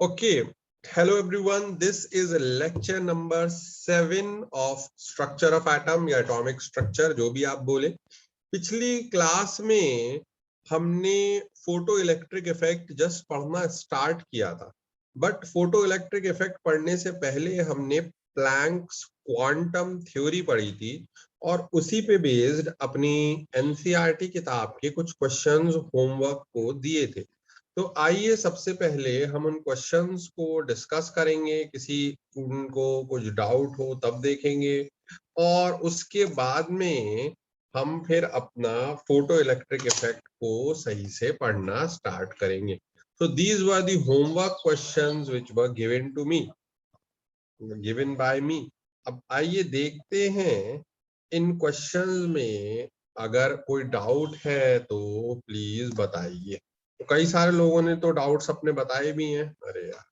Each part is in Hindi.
Okay, hello everyone. This is lecture number 7 of structure of atom या atomic structure, जो भी आप बोले। पिछली क्लास में हमने फोटो इलेक्ट्रिक इफेक्ट जस्ट पढ़ना स्टार्ट किया था, बट फोटो इलेक्ट्रिक इफेक्ट पढ़ने से पहले हमने प्लैंक्स क्वांटम थ्योरी पढ़ी थी और उसी पे बेस्ड अपनी एनसीईआरटी किताब के कुछ क्वेश्चंस होमवर्क को दिए थे। तो आइए सबसे पहले हम उन क्वेश्चंस को डिस्कस करेंगे, किसी स्टूडेंट को कुछ डाउट हो तब देखेंगे और उसके बाद में हम फिर अपना फोटो इलेक्ट्रिक इफेक्ट को सही से पढ़ना स्टार्ट करेंगे। So these were the homework questions which were given to me, given by me. अब आइए देखते हैं इन क्वेश्चंस में अगर कोई डाउट है तो प्लीज बताइए। तो कई सारे लोगों ने तो डाउट्स अपने बताए भी हैं। अरे यार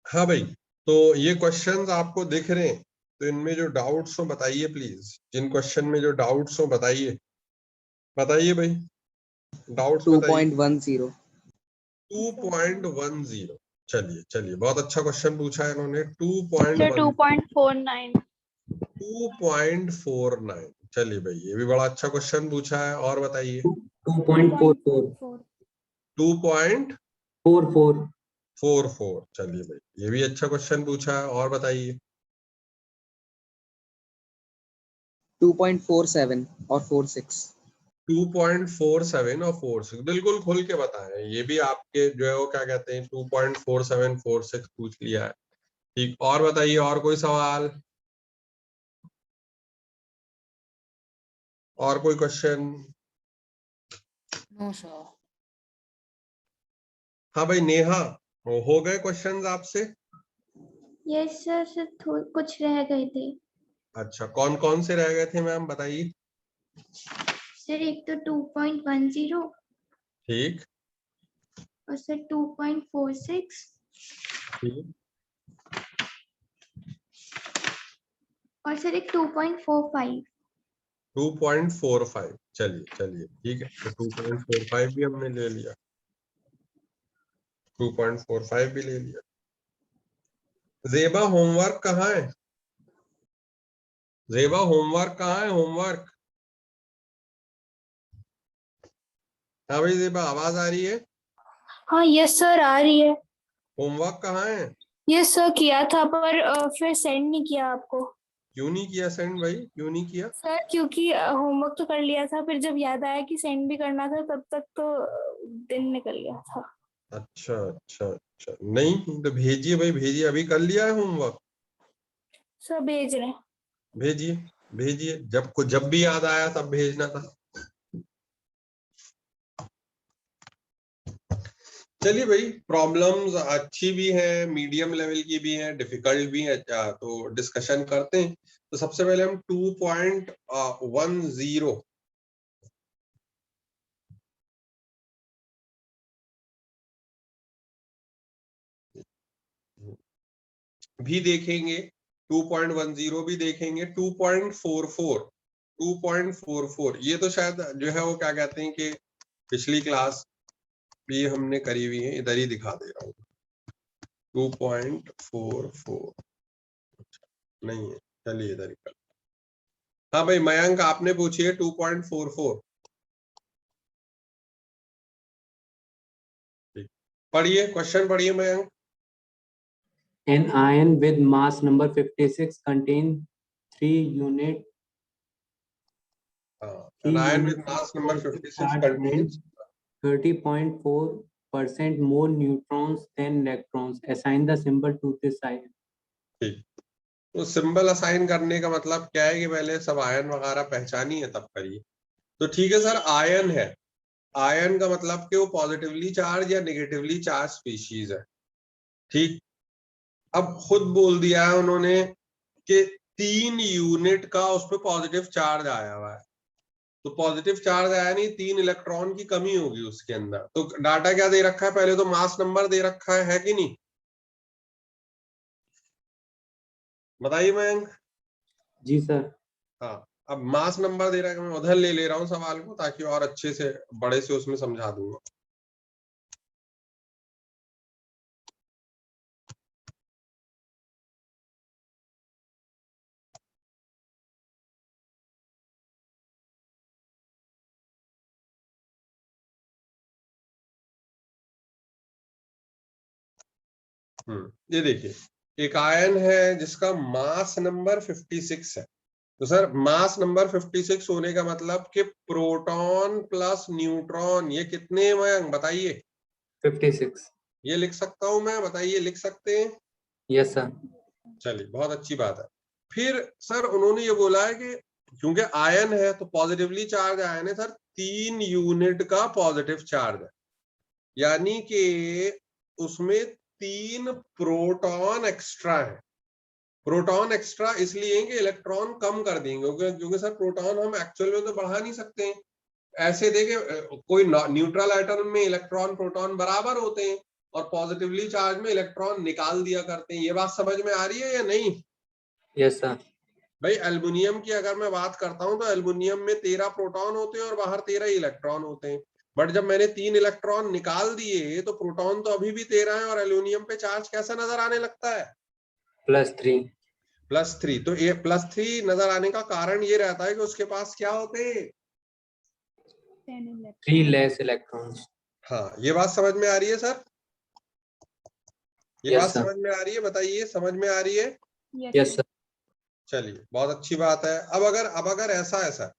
हाँ भाई, तो ये क्वेश्चंस आपको दिख रहे हैं, तो इनमें जो डाउट्स हो बताइए प्लीज। जिन क्वेश्चन में जो डाउट्स हो बताइए भाई, डाउट्स बताइए। 2.10 2.10 चलिए चलिए, बहुत अच्छा क्वेश्चन पूछा है इन्होंने। 2.1 2.49 2.49 चलिए भाई, ये भी बड़ा अच्छा क्वेश्चन पूछा है। और बताइए 2.44 2.44 चलिए भाई, ये भी अच्छा क्वेश्चन पूछा है। और बताइए 2.47 और 46 2.47 और 46 बिल्कुल खुल के बताएं। ये भी आपके जो है वो क्या कहते हैं 2.47 46 पूछ लिया है। ठीक, और बताइए, और कोई सवाल, और कोई क्वेश्चन? No sir. हाँ भाई नेहा, हो गए क्वेश्चंस आपसे? यस सर, कुछ रह गए थे। अच्छा, कौन कौन से रह गए थे मैम बताइए। सर एक तो 2.10 ठीक और सर 2.46 ठीक और सर एक 2.45। 2.45 चलिए चलिए ठीक है, तो 2.45 भी हमने ले लिया, 2.45 भी ले लिया। जेबा होमवर्क कहाँ है? जेबा होमवर्क कहाँ है? होमवर्क। हाँ भाई जेबा, आवाज आ रही है? हाँ यस सर, आ रही है। होमवर्क कहाँ है? यस सर, किया था पर फिर सेंड नहीं किया आपको। क्यों नहीं किया सेंड भाई, क्यों नहीं किया? सर क्योंकि होमवर्क तो कर लिया था, फिर जब याद आया कि सेंड भी करना था तब तक तो दिन निकल गया था। अच्छा अच्छा अच्छा, नहीं तो भेजिए भाई, भेजिए। अभी कर लिया है होमवर्क? सर भेज रहे हैं। भेजिए भेजिए, जब भी याद आया तब भेजना था। चलिए भाई, प्रॉब्लम्स अच्छी भी है, मीडियम लेवल की भी है, डिफिकल्ट भी है। तो डिस्कशन करते हैं। तो सबसे पहले हम 2.10 भी देखेंगे, 2.10 भी देखेंगे, 2.44 ये तो शायद जो है वो क्या कहते हैं कि पिछली क्लास भी हमने करी हुई है। इधर ही दिखा दे रहा हूँ, 2.44 नहीं है। चलिए इधर ही कर। हाँ भाई मयंक, आपने पूछिए 2.44। पढ़िए क्वेश्चन, पढ़िए Mayank. An ion with mass number 56 contain 3 unit An ion with mass number 56 contains 30.4% more neutrons than electrons. Assign the symbol to this ion. ठीक, तो सिंबल असाइन करने का मतलब क्या है कि पहले सब आयन वगैरह पहचानी है तब करिए। तो ठीक है सर, आयन है। आयन का मतलब कि वो पॉजिटिवली चार्ज या नेगेटिवली चार्ज स्पीशीज है। ठीक, अब खुद बोल दिया है उन्होंने कि 3 यूनिट का उस पर पॉजिटिव चार्ज आया हुआ है। तो पॉजिटिव चार्ज आया नहीं, 3 इलेक्ट्रॉन की कमी होगी उसके अंदर। तो डाटा क्या दे रखा है? पहले तो मास नंबर दे रखा है कि नहीं? बताइए मयंक। जी सर। हाँ, अब मास नंबर दे रहा है कि मैं उधर ले रहा हूँ सवाल को ताकि और अच्छे से बड़े से उसमें समझा दूंगा। ये देखिए, एक आयन है जिसका मास नंबर 56 है। तो सर मास नंबर 56 होने का मतलब कि प्रोटॉन प्लस न्यूट्रॉन ये कितने हैं बताइए? 56। ये लिख सकता हूं मैं, बताइए लिख सकते हैं? Yes sir. चलिए बहुत अच्छी बात है। फिर सर उन्होंने ये बोला है कि क्योंकि आयन है तो पॉजिटिवली चार्ज आयन है सर, 3 यूनिट का पॉजिटिव चार्ज है, यानी कि उसमें 3 प्रोटॉन एक्स्ट्रा है। प्रोटॉन एक्स्ट्रा इसलिए कि इलेक्ट्रॉन कम कर देंगे, क्योंकि सर प्रोटॉन हम एक्चुअल में तो बढ़ा नहीं सकते हैं। ऐसे देखे कोई न्यूट्रल एटम में इलेक्ट्रॉन प्रोटॉन बराबर होते हैं और पॉजिटिवली चार्ज में इलेक्ट्रॉन निकाल दिया करते हैं। ये बात समझ में आ रही है या नहीं? Yes sir. भाई एल्युमिनियम की अगर मैं बात करता हूं तो एल्युमिनियम में 13 प्रोटॉन होते हैं और बाहर 13 इलेक्ट्रॉन होते हैं। बट जब मैंने 3 इलेक्ट्रॉन निकाल दिए तो प्रोटॉन तो अभी भी 13 है और एल्युमिनियम पे चार्ज कैसा नजर आने लगता है? +3। +3। तो ये +3 नजर आने का कारण ये रहता है कि उसके पास क्या होते हैं? 3 लेस इलेक्ट्रॉन्स। हाँ, ये बात समझ में आ रही है सर? ये Yes, बात sir. समझ में आ रही है? बताइए, समझ में आ रही है? Yes sir. चलिए बहुत अच्छी बात है। अब अगर ऐसा है सर,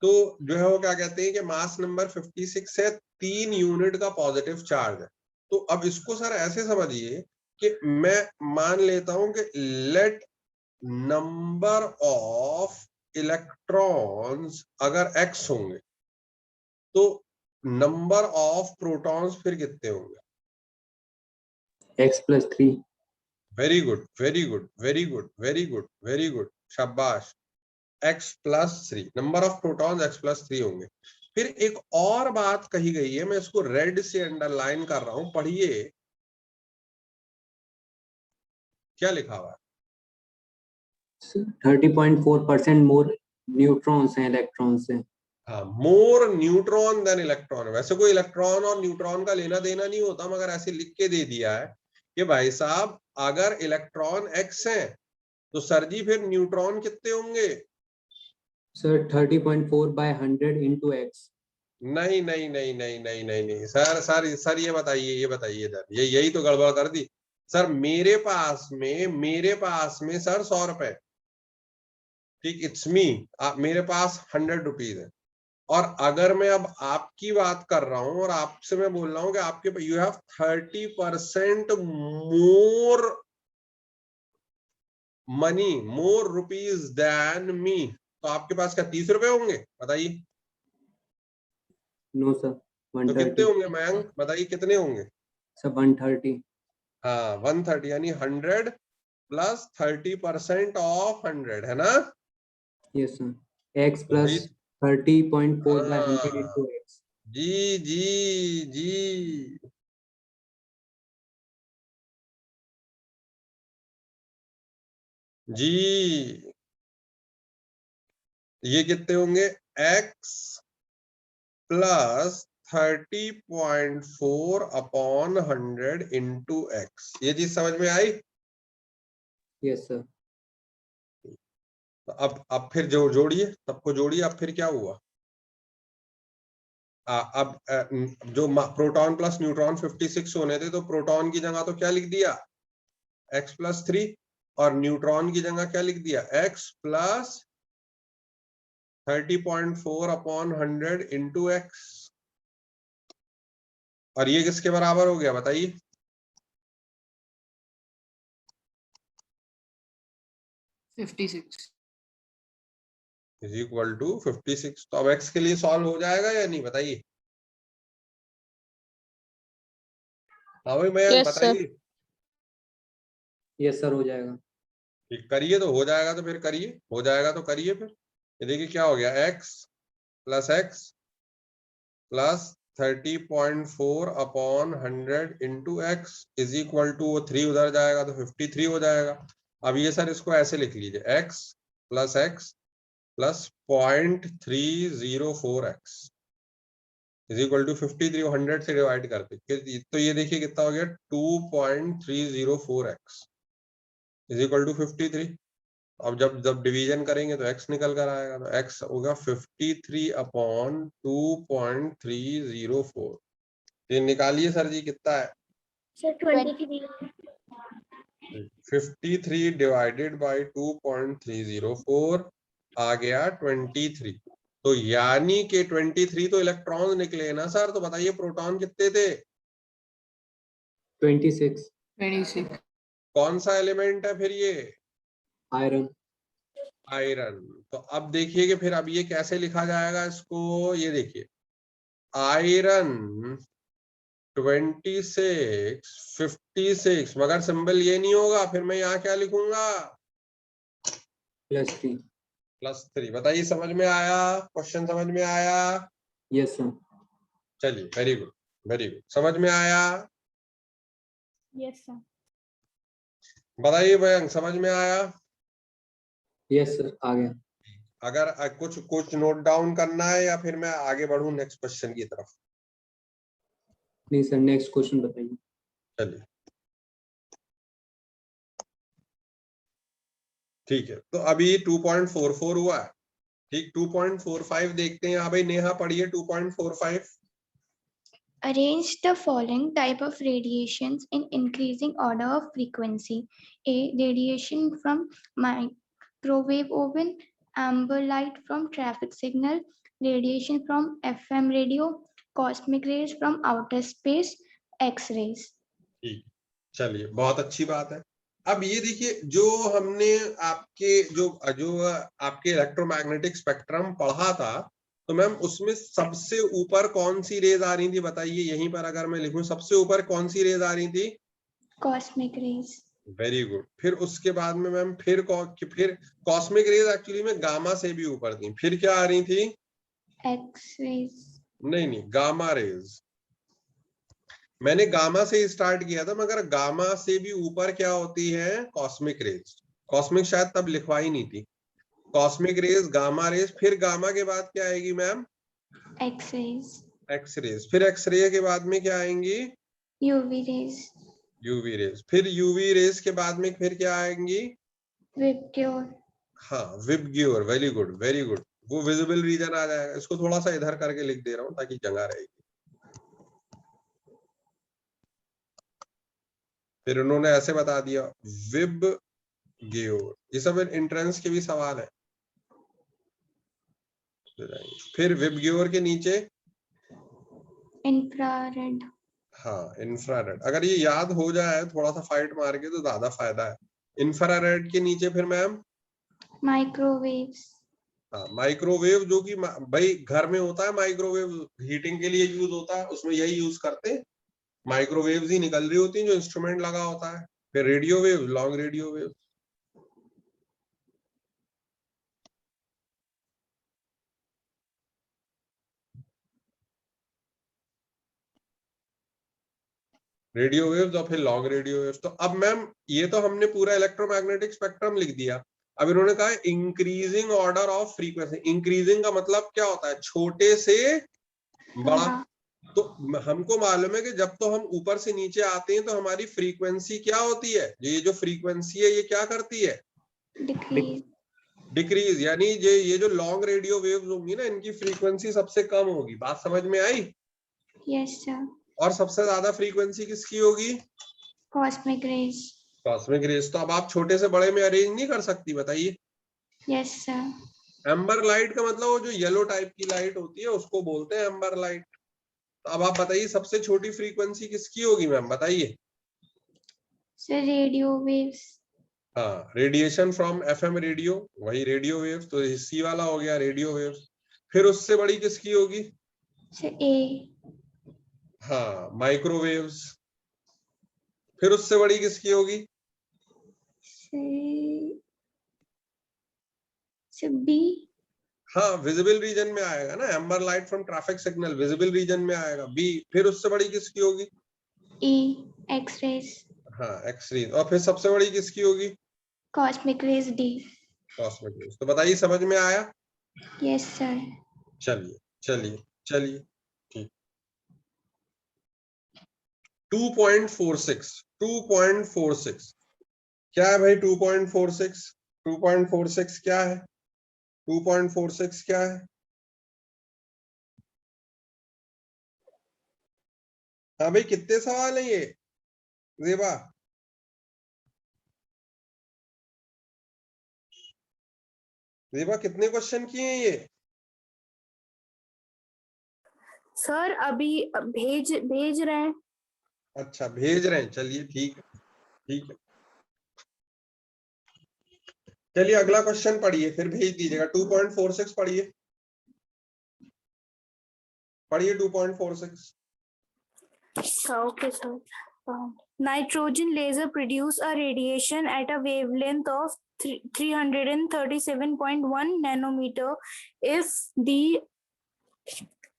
तो जो है वो क्या कहते हैं कि मास नंबर 56 है, 3 यूनिट का पॉजिटिव चार्ज है। तो अब इसको सर ऐसे समझिए कि मैं मान लेता हूं कि लेट नंबर ऑफ इलेक्ट्रॉन्स अगर x होंगे तो नंबर ऑफ प्रोटॉन्स फिर कितने होंगे? x +3। Very good, very good, very good, very good, very good, शाबाश। x+3 number of protons x+3 होंगे। फिर एक और बात कही गई है, मैं इसको रेड से अंडरलाइन कर रहा हूं, पढ़िए क्या लिखा हुआ है। 30.4% मोर न्यूट्रॉन्स हैं इलेक्ट्रॉन से। हाँ, मोर न्यूट्रॉन देन इलेक्ट्रॉन। वैसे कोई इलेक्ट्रॉन और न्यूट्रॉन का लेना देना नहीं होता, मगर ऐसे लिख के दे दिया है कि भाई साहब अगर इलेक्ट्रॉन x है तो सर जी फिर न्यूट्रॉन कितने होंगे? Sir 30.4/100 × x। नहीं नहीं नहीं नहीं नहीं नहीं नहीं सर सर सर ये बताइए इधर, ये यही तो गड़बड़ कर दी सर। मेरे पास में सर 100 रुपए, ठीक, इट्स मी, मेरे पास 100 रुपीज है। और अगर मैं अब आपकी बात कर रहा हूं और आपसे मैं बोल रहा हूं कि आपके you have 30% more money, more rupees than me, तो आपके पास क्या 30 रुपए होंगे? बताइए। नो सर, तो कितने 130। होंगे मयंक, बताइए कितने होंगे? सर 130। हाँ 130, यानी 100 प्लस 30% ऑफ 100 है ना? Yes sir. x तो भाई 30.4/100 हाँ, × x। जी जी जी, जी ये कितने होंगे? x plus 30.4/100 into x। ये चीज समझ में आई? Yes sir. तो अब फिर जो जोड़िए, सबको जोड़िए। अब फिर क्या हुआ? अब जो प्रोटॉन प्लस न्यूट्रॉन 56 होने थे तो प्रोटॉन की जगह तो क्या लिख दिया? x+3, और न्यूट्रॉन की जगह क्या लिख दिया? x plus 30.4/100 into x। और ये किसके बराबर हो गया बताइए? 56 इज इक्वल टू 56। तो अब x के लिए सॉल्व हो जाएगा या नहीं बताइए? हाँ भाई मैं बताइए। यस सर, हो जाएगा। ठीक, करिए तो हो जाएगा, तो फिर करिए, हो जाएगा तो करिए फिर। ये देखिए क्या हो गया, x plus 30.4/100 into x is equal to, वो 3 उधर जाएगा तो 53 हो जाएगा। अब ये सर इसको ऐसे लिख लीजिए, x plus 0.304x is equal to 53 100 से डिवाइड करते, तो ये देखिए कितना हो गया 2.304x इज इक्वल टू 53। अब जब डिवीजन करेंगे तो x निकल कर आएगा, तो x होगा 53/2.304। ये निकालिए सर जी कितना है। सर 23। 53 डिवाइडेड बाई 2.304 आ गया 23। तो यानी कि 23 तो इलेक्ट्रॉन निकले ना सर, तो बताइए प्रोटॉन कितने थे? 26 26. कौन सा एलिमेंट है फिर ये? आयरन। आयरन। तो अब देखिए कि फिर अब ये कैसे लिखा जाएगा इसको, ये देखिए आयरन 26 56, मगर सिंबल ये नहीं होगा, फिर मैं यहाँ क्या लिखूंगा? +3। +3। बताइए समझ में आया? क्वेश्चन समझ में आया? Yes sir. चलिए वेरी गुड वेरी गुड, समझ में आया? Yes sir. बताइए भयंक, समझ में आया? यस सर, आ गया। अगर कुछ नोट डाउन करना है या फिर मैं आगे बढ़ूं नेक्स्ट क्वेश्चन की तरफ? नहीं सर, नेक्स्ट क्वेश्चन बताइए। चलिए ठीक है, तो अभी 2.44 हुआ है, ठीक। 2.45 देखते हैं। हाँ भाई नेहा पढ़िए 2.45। Arrange the following type of radiations in increasing order of frequency. A. Radiation from microwave oven, amber light from traffic signal, radiation from FM radio, cosmic rays from outer space, X-rays. ठीक, चलिए बहुत अच्छी बात है। अब ये देखिए जो हमने आपके जो आपके इलेक्ट्रोमैग्नेटिक स्पेक्ट्रम पढ़ा था, तो मैम उसमें सबसे ऊपर कौन सी रेज आ रही थी बताइए? यहीं पर अगर मैं लिखूं सबसे ऊपर कौन सी रेज आ रही थी? Cosmic rays. Very good. फिर उसके बाद में मैम फिर कॉस्मिक रेज एक्चुअली में गामा से भी ऊपर थी, फिर क्या आ रही थी? X-rays. नहीं गामा रेज। मैंने गामा से स्टार्ट किया था, मगर गामा से भी ऊपर क्या होती है? Cosmic rays. कॉस्मिक शायद तब लिखवाई नहीं थी। कॉस्मिक रेज, गामा रेज, फिर गामा के बाद क्या आएगी मैम? X-rays. X rays. फिर एक्स रे के बाद में क्या आएंगी? UV rays. UV rays. फिर यूवी रेज के बाद में फिर क्या आएंगी? Vibgyor. हाँ VIBGYOR. Very good very good. वो विजिबल रीजन आ जाएगा। इसको थोड़ा सा इधर करके लिख दे रहा हूँ ताकि जगह रहेगी। फिर उन्होंने ऐसे बता दिया विबग्योर। ये सब एंट्रेंस के भी सवाल है। फिर विबग्योर के नीचे Infrared. हाँ इंफ्रारेड। अगर ये याद हो जाए थोड़ा सा फाइट मार के तो ज्यादा फायदा है। इंफ्रारेड के नीचे फिर मैम Microwaves. हाँ माइक्रोवेव, जो कि भाई घर में होता है माइक्रोवेव, हीटिंग के लिए यूज होता है, उसमें यही यूज करते हैं। माइक्रोवेव्स ही निकल रही होती हैं जो इंस्ट्रूमेंट लगा होता है। फिर radio wave, long radio wave. Radio waves और फिर लॉन्ग रेडियो वेव्स। तो अब मैम ये तो हमने पूरा इलेक्ट्रोमैग्नेटिक स्पेक्ट्रम लिख दिया। अब इन्होंने कहा increasing order of frequency. Increasing का मतलब क्या होता है? छोटे से बड़ा। तो हमको मालूम है कि जब तो हम ऊपर से नीचे आते हैं तो हमारी फ्रीक्वेंसी क्या होती है? ये जो फ्रीक्वेंसी है ये क्या करती है? Decrease. डिक्रीज। यानी ये जो लॉन्ग रेडियो वेव्स होंगी ना, इनकी फ्रीक्वेंसी सबसे कम होगी। बात समझ में आई? Yes, sir. और सबसे ज्यादा फ्रीक्वेंसी किसकी होगी? Cosmic rays. Cosmic rays. तो अब आप छोटे से बड़े में अरेंज नहीं कर सकती, बताइए। Yes, sir. एम्बर लाइट का मतलब वो जो येलो टाइप की लाइट होती है उसको बोलते हैं एम्बर लाइट। तो अब आप बताइए सबसे छोटी फ्रीक्वेंसी किसकी होगी मैम? बताइए। Sir, radio waves. हाँ रेडिएशन फ्रॉम एफएम रेडियो, वही रेडियो वेव्स। तो सी वाला हो गया रेडियो वेव्स। फिर उससे बड़ी किसकी होगी? Sir, A. हाँ माइक्रोवेव्स। फिर उससे बड़ी किसकी होगी? Sir, B. हाँ विजिबल रीजन में आएगा ना, amber light from traffic signal visible region में आएगा, बी। फिर उससे बड़ी किसकी होगी? E. X-rays. हाँ एक्स रेज। और फिर सबसे बड़ी किसकी होगी? Cosmic rays, D. Cosmic rays. तो बताइए समझ में आया? Yes, sir. चलिए चलिए चलिए ठीक। 2.46 2.46 क्या है भाई? 2.46 2.46 क्या है? 2.46 क्या है? हाँ भाई, कितने सवाल हैं ये जेबा? जेबा कितने क्वेश्चन किए हैं ये? सर अभी भेज भेज रहे हैं। अच्छा, भेज रहे हैं, चलिए ठीक है ठीक है। चलिए अगला क्वेश्चन पढ़िए, फिर भेज दीजिएगा। 2.46 पढ़िए, पढ़िए 2.46। Okay, sir. Nitrogen laser produce a radiation at a wavelength of 337.1 nanometer if the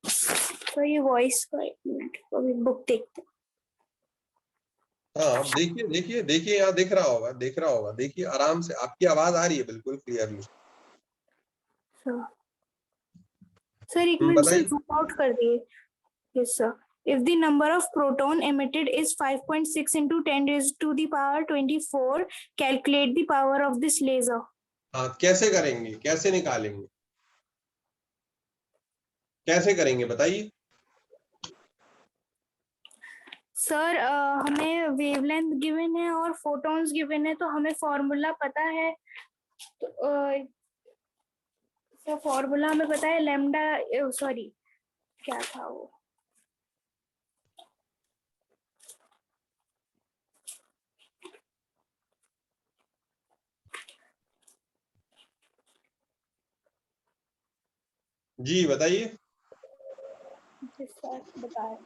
so ये वॉइस का एक मिनट अभी बुक देखते हाँ, आप देखिए देखिए देखिए, यहाँ दिख रहा होगा, दिख रहा होगा, देखिए आराम से, आपकी आवाज आ रही है बिल्कुल क्लियरली। सर एक मिनट सर बताइए। जूम आउट कर दिए। Yes sir. If the number of proton emitted is 5.6 into 10 raised to the power 24, calculate the power of this laser. हाँ, कैसे करेंगे, कैसे निकालेंगे, कैसे करेंगे बताइए। सर हमें वेवलेंथ गिवन है और फोटॉन्स गिवन है, तो हमें फॉर्मूला पता है। तो सर फॉर्मूला हमें पता है लैम्डा, सॉरी क्या था वो, जी बताइए। सर बताए।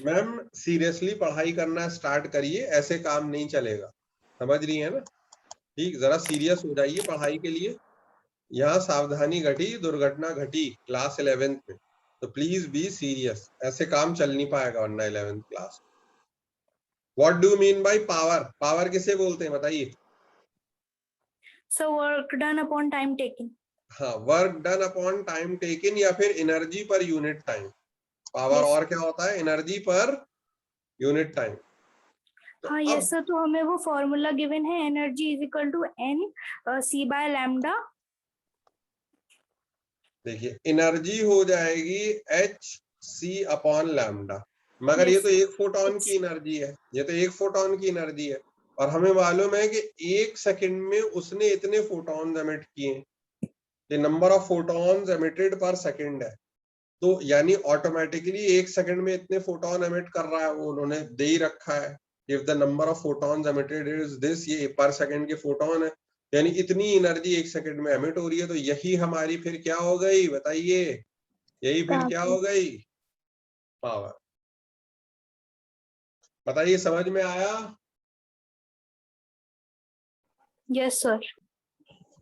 मैम सीरियसली पढ़ाई करना स्टार्ट करिए, ऐसे काम नहीं चलेगा, समझ रही है ना? ठीक, जरा सीरियस हो जाइए पढ़ाई के लिए। यहाँ सावधानी घटी, दुर्घटना घटी क्लास 11th में, तो प्लीज बी सीरियस, ऐसे काम चल नहीं पाएगा वरना 11th class. What do mean by power? Power किसे बोलते हैं बताइए? So work done upon time taking. हाँ, work done upon time taken या फिर energy per unit time. Power और क्या होता है? Energy per unit time. तो हाँ अब यस सर, तो हमें वो फॉर्मूला गिवन है, energy is equal to N C by lambda. देखिए, एनर्जी हो जाएगी एच सी अपॉन लैम्डा, मगर ये Yes. तो एक फोटोन की एनर्जी है, ये तो एक फोटोन की एनर्जी है, और हमें मालूम है कि एक सेकंड में उसने इतने फोटॉन्स एमिट किए, ये नंबर ऑफ फोटॉन्स एमिटेड पर सेकंड है। तो यानी ऑटोमेटिकली एक सेकंड में इतने फोटोन एमिट कर रहा है, वो उन्होंने दे ही रखा है। If the number of photons emitted is this, ये पर सेकंड के फोटोन है, यानी इतनी एनर्जी एक सेकंड में एमिट हो रही है। तो यही हमारी फिर क्या हो गई बताइए? यही फिर क्या हो गई? पावर। बताइए, समझ में आया? Yes sir.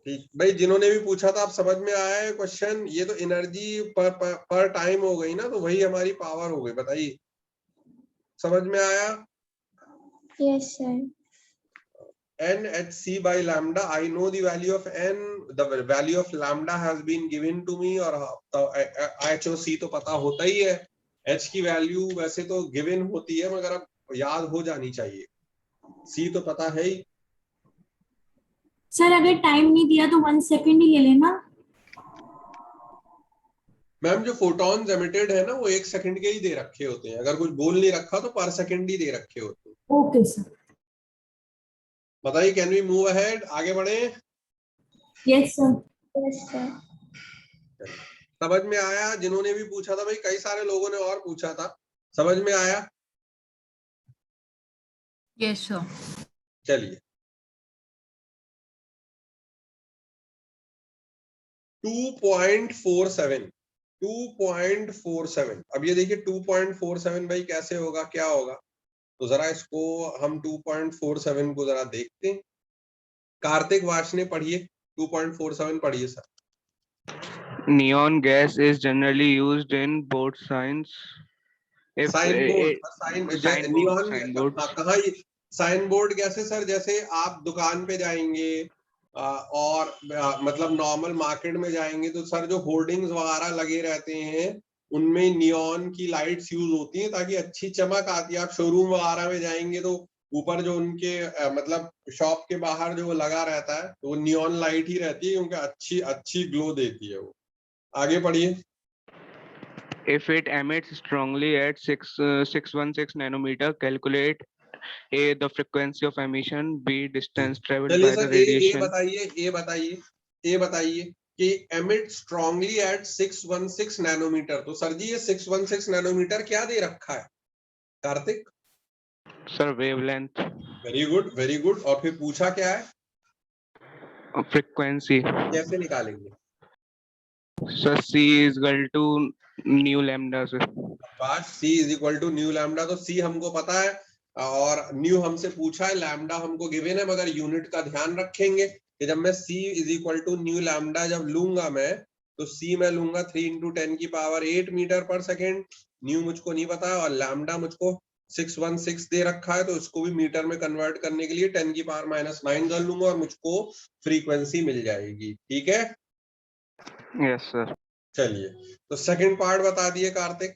ठीक भाई, जिन्होंने भी पूछा था, आप समझ में आया है क्वेश्चन? ये तो एनर्जी पर टाइम हो गई ना, तो वही हमारी पावर हो गई। बताइए, समझ में आया? Yes, sir. n h c by lambda, I know the value of n, the value of lambda has been given to me, और h और c तो पता होता ही है। h की वैल्यू वैसे तो गिवन होती है, मगर अब याद हो जानी चाहिए। c तो पता है ही। सर अगर टाइम नहीं दिया तो 1 सेकंड ही ले लेना। मैम, जो फोटॉन्स एमिटेड है ना, वो एक सेकंड के ही दे रखे होते हैं, अगर कुछ बोल नहीं रखा तो पर सेकंड ही दे रखे होते हैं। Okay sir. बताइए, कैन वी मूव अहेड, आगे बढ़े? Yes sir. Yes, sir. समझ में आया? जिन्होंने भी पूछा था भाई, कई सारे लोगों ने और पूछा था, समझ में आया? Yes, sir. चलिए, 2.47 2.47। अब ये देखिए 2.47 भाई कैसे होगा, क्या होगा? तो जरा इसको हम 2.47 को जरा देखते हैं। कार्तिक वार्ष्णेय पढ़िए, 2.47 पढ़िए sir. Neon gas is generally used in board signs. If signboard, signboard, neon, signboards. कहाँ? साइन बोर्ड कैसे सर? जैसे आप दुकान पे जाएंगे और मतलब नॉर्मल मार्केट में जाएंगे तो सर जो होर्डिंग्स वगैरह लगे रहते हैं उनमें नियॉन की लाइट्स यूज होती हैं ताकि अच्छी चमक आती है। आप शोरूम वगैरह में जाएंगे तो ऊपर जो उनके मतलब शॉप के बाहर जो लगा रहता है तो वो नियॉन लाइट ही रहती है क्योंकि अच्छी अच्छी ग्लो देती है वो। आगे पढ़िए। If it emits strongly at 616 nanometer, calculate A, the frequency of emission, B, distance traveled चलिए by the सर radiation. ए बताइए कि emit strongly at 616 नैनोमीटर। तो सर जी ये 616 नैनोमीटर क्या दे रखा है Kartik? Sir, wavelength. Very good. और फिर पूछा क्या है? Frequency. कैसे निकालेंगे? Sir, C is equal to nu lambda, sir. C is equal to nu lambda. तो C हमको पता है और न्यू हमसे पूछा है, लैम्डा हमको गिवन है, मगर यूनिट का ध्यान रखेंगे कि जब मैं C is equal to nu lambda जब लूंगा मैं तो C मैं लूंगा 3 × 10⁸ मीटर पर सेकेंड। न्यू मुझको नहीं पता और लैम्डा मुझको 616 दे रखा है तो इसको भी मीटर में कन्वर्ट करने के लिए 10⁻⁹ कर लूंगा और मुझको फ्रीक्वेंसी मिल जाएगी। ठीक है? Yes, sir. चलिए तो सेकंड पार्ट बता दिए Kartik.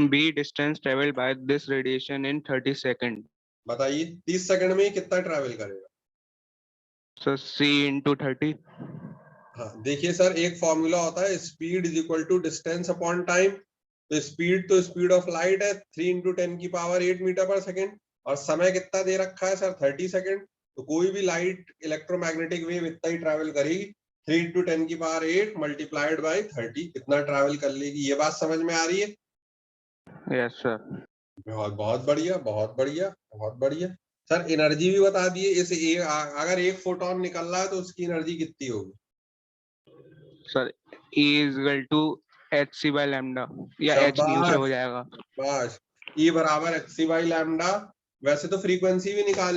B, distance traveled by this radiation in 30 seconds. बताइए 30 सेकंड में कितना ट्रैवल करेगा? So C into 30. हाँ देखिए सर एक फॉर्मूला होता है speed is equal to distance upon time. तो स्पीड ऑफ लाइट है 3 × 10⁸ मीटर पर सेकेंड और समय कितना दे रखा है सर 30 सेकेंड। तो कोई भी लाइट इलेक्ट्रोमैग्नेटिक वेव इतना ही ट्रैवल करेगी 3 × 10⁸ मल्टीप्लाइड बाय 30 इतना ट्रैवल कर लेगी। ये बात समझ में आ रही है? Yes, sir. बहुत बढ़िया सर। एनर्जी भी बता दिए। इस अगर एक फोटोन निकल रहा है तो उसकी एनर्जी कितनी होगी? Sir, E is equal to hc by lambda या h nu से हो जाएगा। बस E बराबर hc बाई लैम्डा। वैसे तो फ्रीक्वेंसी भी निकाल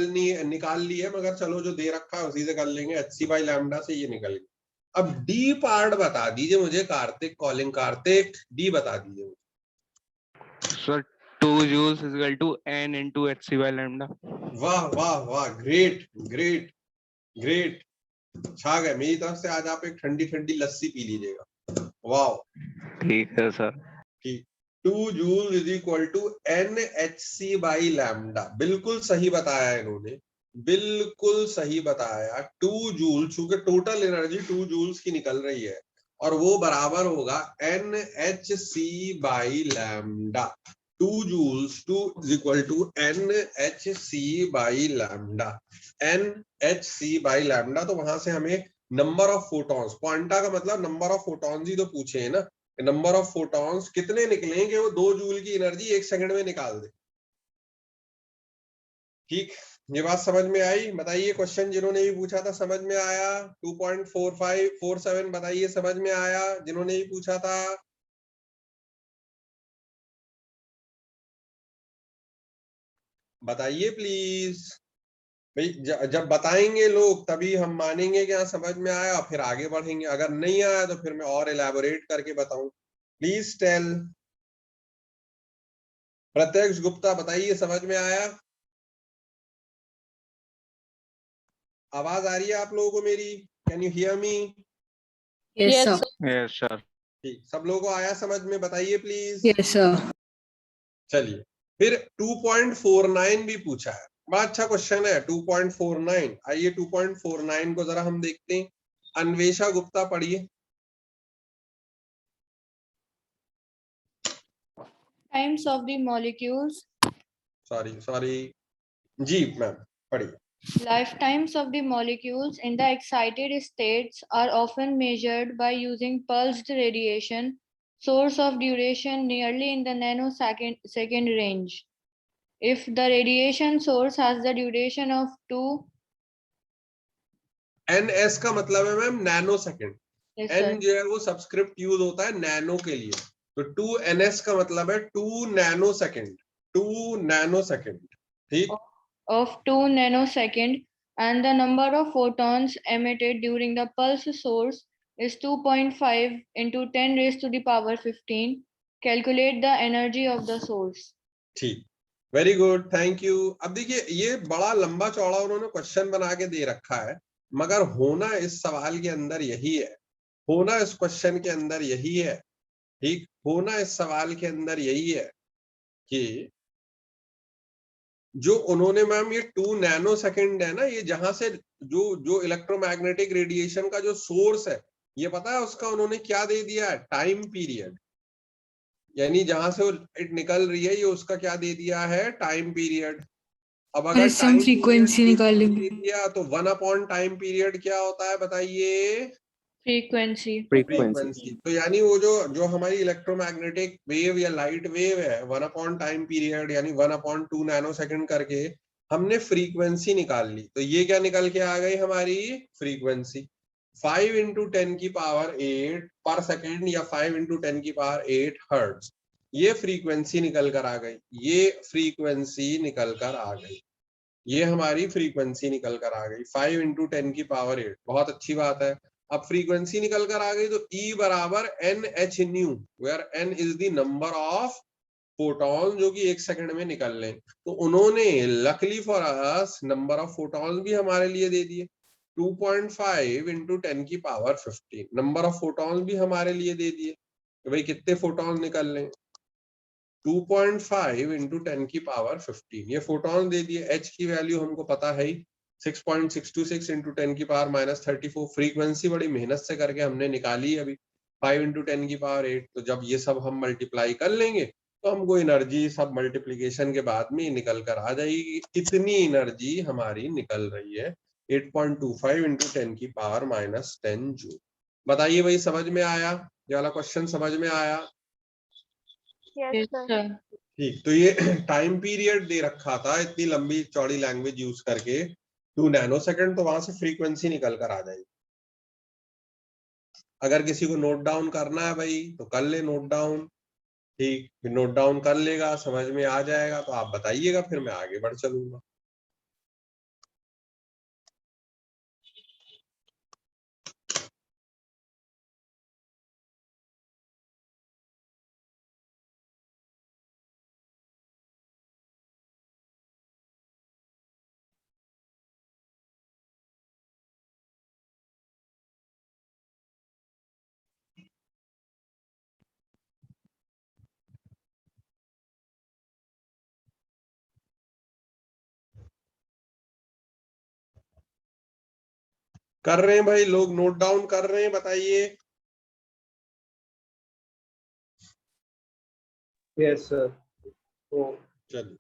ली है मगर चलो जो दे रखा है उसी से कर लेंगे। hc बाई लैम्डा से ये निकल गया। अब डी पार्ट बता दीजिए मुझे कार्तिक। कॉलिंग कार्तिक डी बता दीजिए। Sir, 2 joules is equal to n into hc by lambda. वाह ग्रेट छा गए। मेरी तरफ से आज आप एक ठंडी ठंडी लस्सी पी लीजिएगा। वाह ठीक है sir. 2 joule is equal to NHc by lambda. बिल्कुल सही बताया इन्होंने, बिल्कुल सही बताया। 2 जूल चूंकि टोटल एनर्जी 2 जूल्स की निकल रही है और वो बराबर होगा NHc by lambda. 2 joules 2 is equal to NHc by lambda. NHc by lambda. तो वहां से हमें नंबर ऑफ फोटॉन्स, क्वांटा का मतलब नंबर ऑफ फोटॉन्स ही तो पूछे है ना। नंबर ऑफ फोटॉन्स कितने निकलेंगे वो 2 जूल की एनर्जी 1 सेकंड में निकाल दे। ठीक, ये बात समझ में आई? बताइए क्वेश्चन जिन्होंने भी पूछा था समझ में आया? 2.4547 बताइए समझ में आया जिन्होंने भी पूछा था? बताइए प्लीज भाई। जब बताएंगे लोग तभी हम मानेंगे कि हाँ समझ में आया और फिर आगे बढ़ेंगे। अगर नहीं आया तो फिर मैं और एलैबोरेट करके बताऊं। Please tell. प्रत्यक्ष गुप्ता बताइए समझ में आया? आवाज आ रही है आप लोगों को मेरी? Can you hear me? Yes, sir. Yes, sir. ठीक, सब लोगों को आया समझ में? बताइए प्लीज। Yes, sir. चलिए फिर 2.49 भी पूछा है। बड़ा अच्छा क्वेश्चन है 2.49। आइए 2.49 को जरा हम देखते हैं। अन्वेषा गुप्ता पढ़िए। Times of the molecules. Sorry जी मैम पढ़िए। Lifetimes of the molecules in the excited states are often measured by using pulsed radiation, source of duration nearly in the nanosecond range. If the radiation source has the duration of 2 NS का मतलब है ma'am nano second. yes, N जो है वो सबस्क्रिप्ट यूज होता है नैनो के लिए। तो 2NS का मतलब है 2 नैनो सेकेंड। 2 nano second. ठीक, of 2 nanosecond, and the number of photons emitted during the pulse source is 2.5 into 10⁻15. Calculate the energy of the source. ठीक। Very good, thank you. अब देखिए ये बड़ा लंबा चौड़ा उन्होंने क्वेश्चन बना के दे रखा है, मगर होना इस सवाल के अंदर यही है, होना इस क्वेश्चन के अंदर यही है, ठीक, होना इस सवाल के अंदर यही है कि जो उन्होंने मैम ये 2 नैनो सेकेंड है ना, ये जहां से जो जो इलेक्ट्रोमैग्नेटिक रेडिएशन का जो सोर्स है, ये पता है उसका उन्होंने क्या दे दिया है, टाइम पीरियड। यानी जहां से इट निकल रही है, ये उसका क्या दे दिया है, टाइम पीरियड। अब अगर इससे हम टाइम फ्रीक्वेंसी निकालेंगे। दे दिया तो 1 टाइम पीरियड क्या होता है बताइए, frequency. फ्रीक्वेंसी। तो यानी वो जो जो हमारी इलेक्ट्रोमैग्नेटिक वेव या लाइट वेव है, 1 टाइम पीरियड यानी 1/2 नैनो सेकेंड करके हमने फ्रीक्वेंसी निकाल ली। तो ये क्या निकल के आ गई हमारी फ्रीक्वेंसी, 5 × 10⁸ पर सेकेंड या 5 × 10⁸ हर्ट्ज। ये फ्रीक्वेंसी निकल कर आ गई, ये फ्रीक्वेंसी निकल कर आ गई, ये हमारी फ्रीक्वेंसी निकल कर आ गई 5 × 10⁸। बहुत अच्छी बात है। अब फ्रीक्वेंसी निकल कर आ गई तो E बराबर NH nu, where N is the number of photon जो कि 1 सेकंड में निकल लें। तो उन्होंने luckily for us number of photon भी हमारे लिए दे दिए, 2.5 × 10⁻15 नंबर ऑफ फोटॉन भी हमारे लिए दे दिए कि भाई कितने फोटॉन निकल लें, 2.5 × 10⁻15 ये फोटॉन दे दिए। H की वैल्यू हमको पता है ही, 6.626 × 10⁻34। फ्रीक्वेंसी बड़ी मेहनत से करके हमने निकाली अभी, 5 × 10⁸। तो जब ये सब हम मल्टीप्लाई कर लेंगे तो हमको एनर्जी सब मल्टीप्लीकेशन के बाद में निकल कर आ जाएगी। इतनी एनर्जी हमारी निकल रही है, 8.25 × 10⁻10 जूल। बताइए भाई, समझ में आया ये वाला क्वेश्चन, समझ में आया? Yes, Yes, sir. sir. ठीक, तो ये टाइम पीरियड दे रखा था इतनी लंबी चौड़ी लैंग्वेज यूज करके, 2 नैनो सेकंड, तो वहां से फ्रीक्वेंसी निकल कर आ जाएगी। अगर किसी को नोट डाउन करना है भाई तो कर ले नोट डाउन, ठीक, फिर नोट डाउन कर लेगा, समझ में आ जाएगा तो आप बताइएगा, फिर मैं आगे बढ़ चलूंगा। कर रहे हैं भाई लोग, नोट डाउन कर रहे हैं, बताइए। Yes sir. तो चलिए,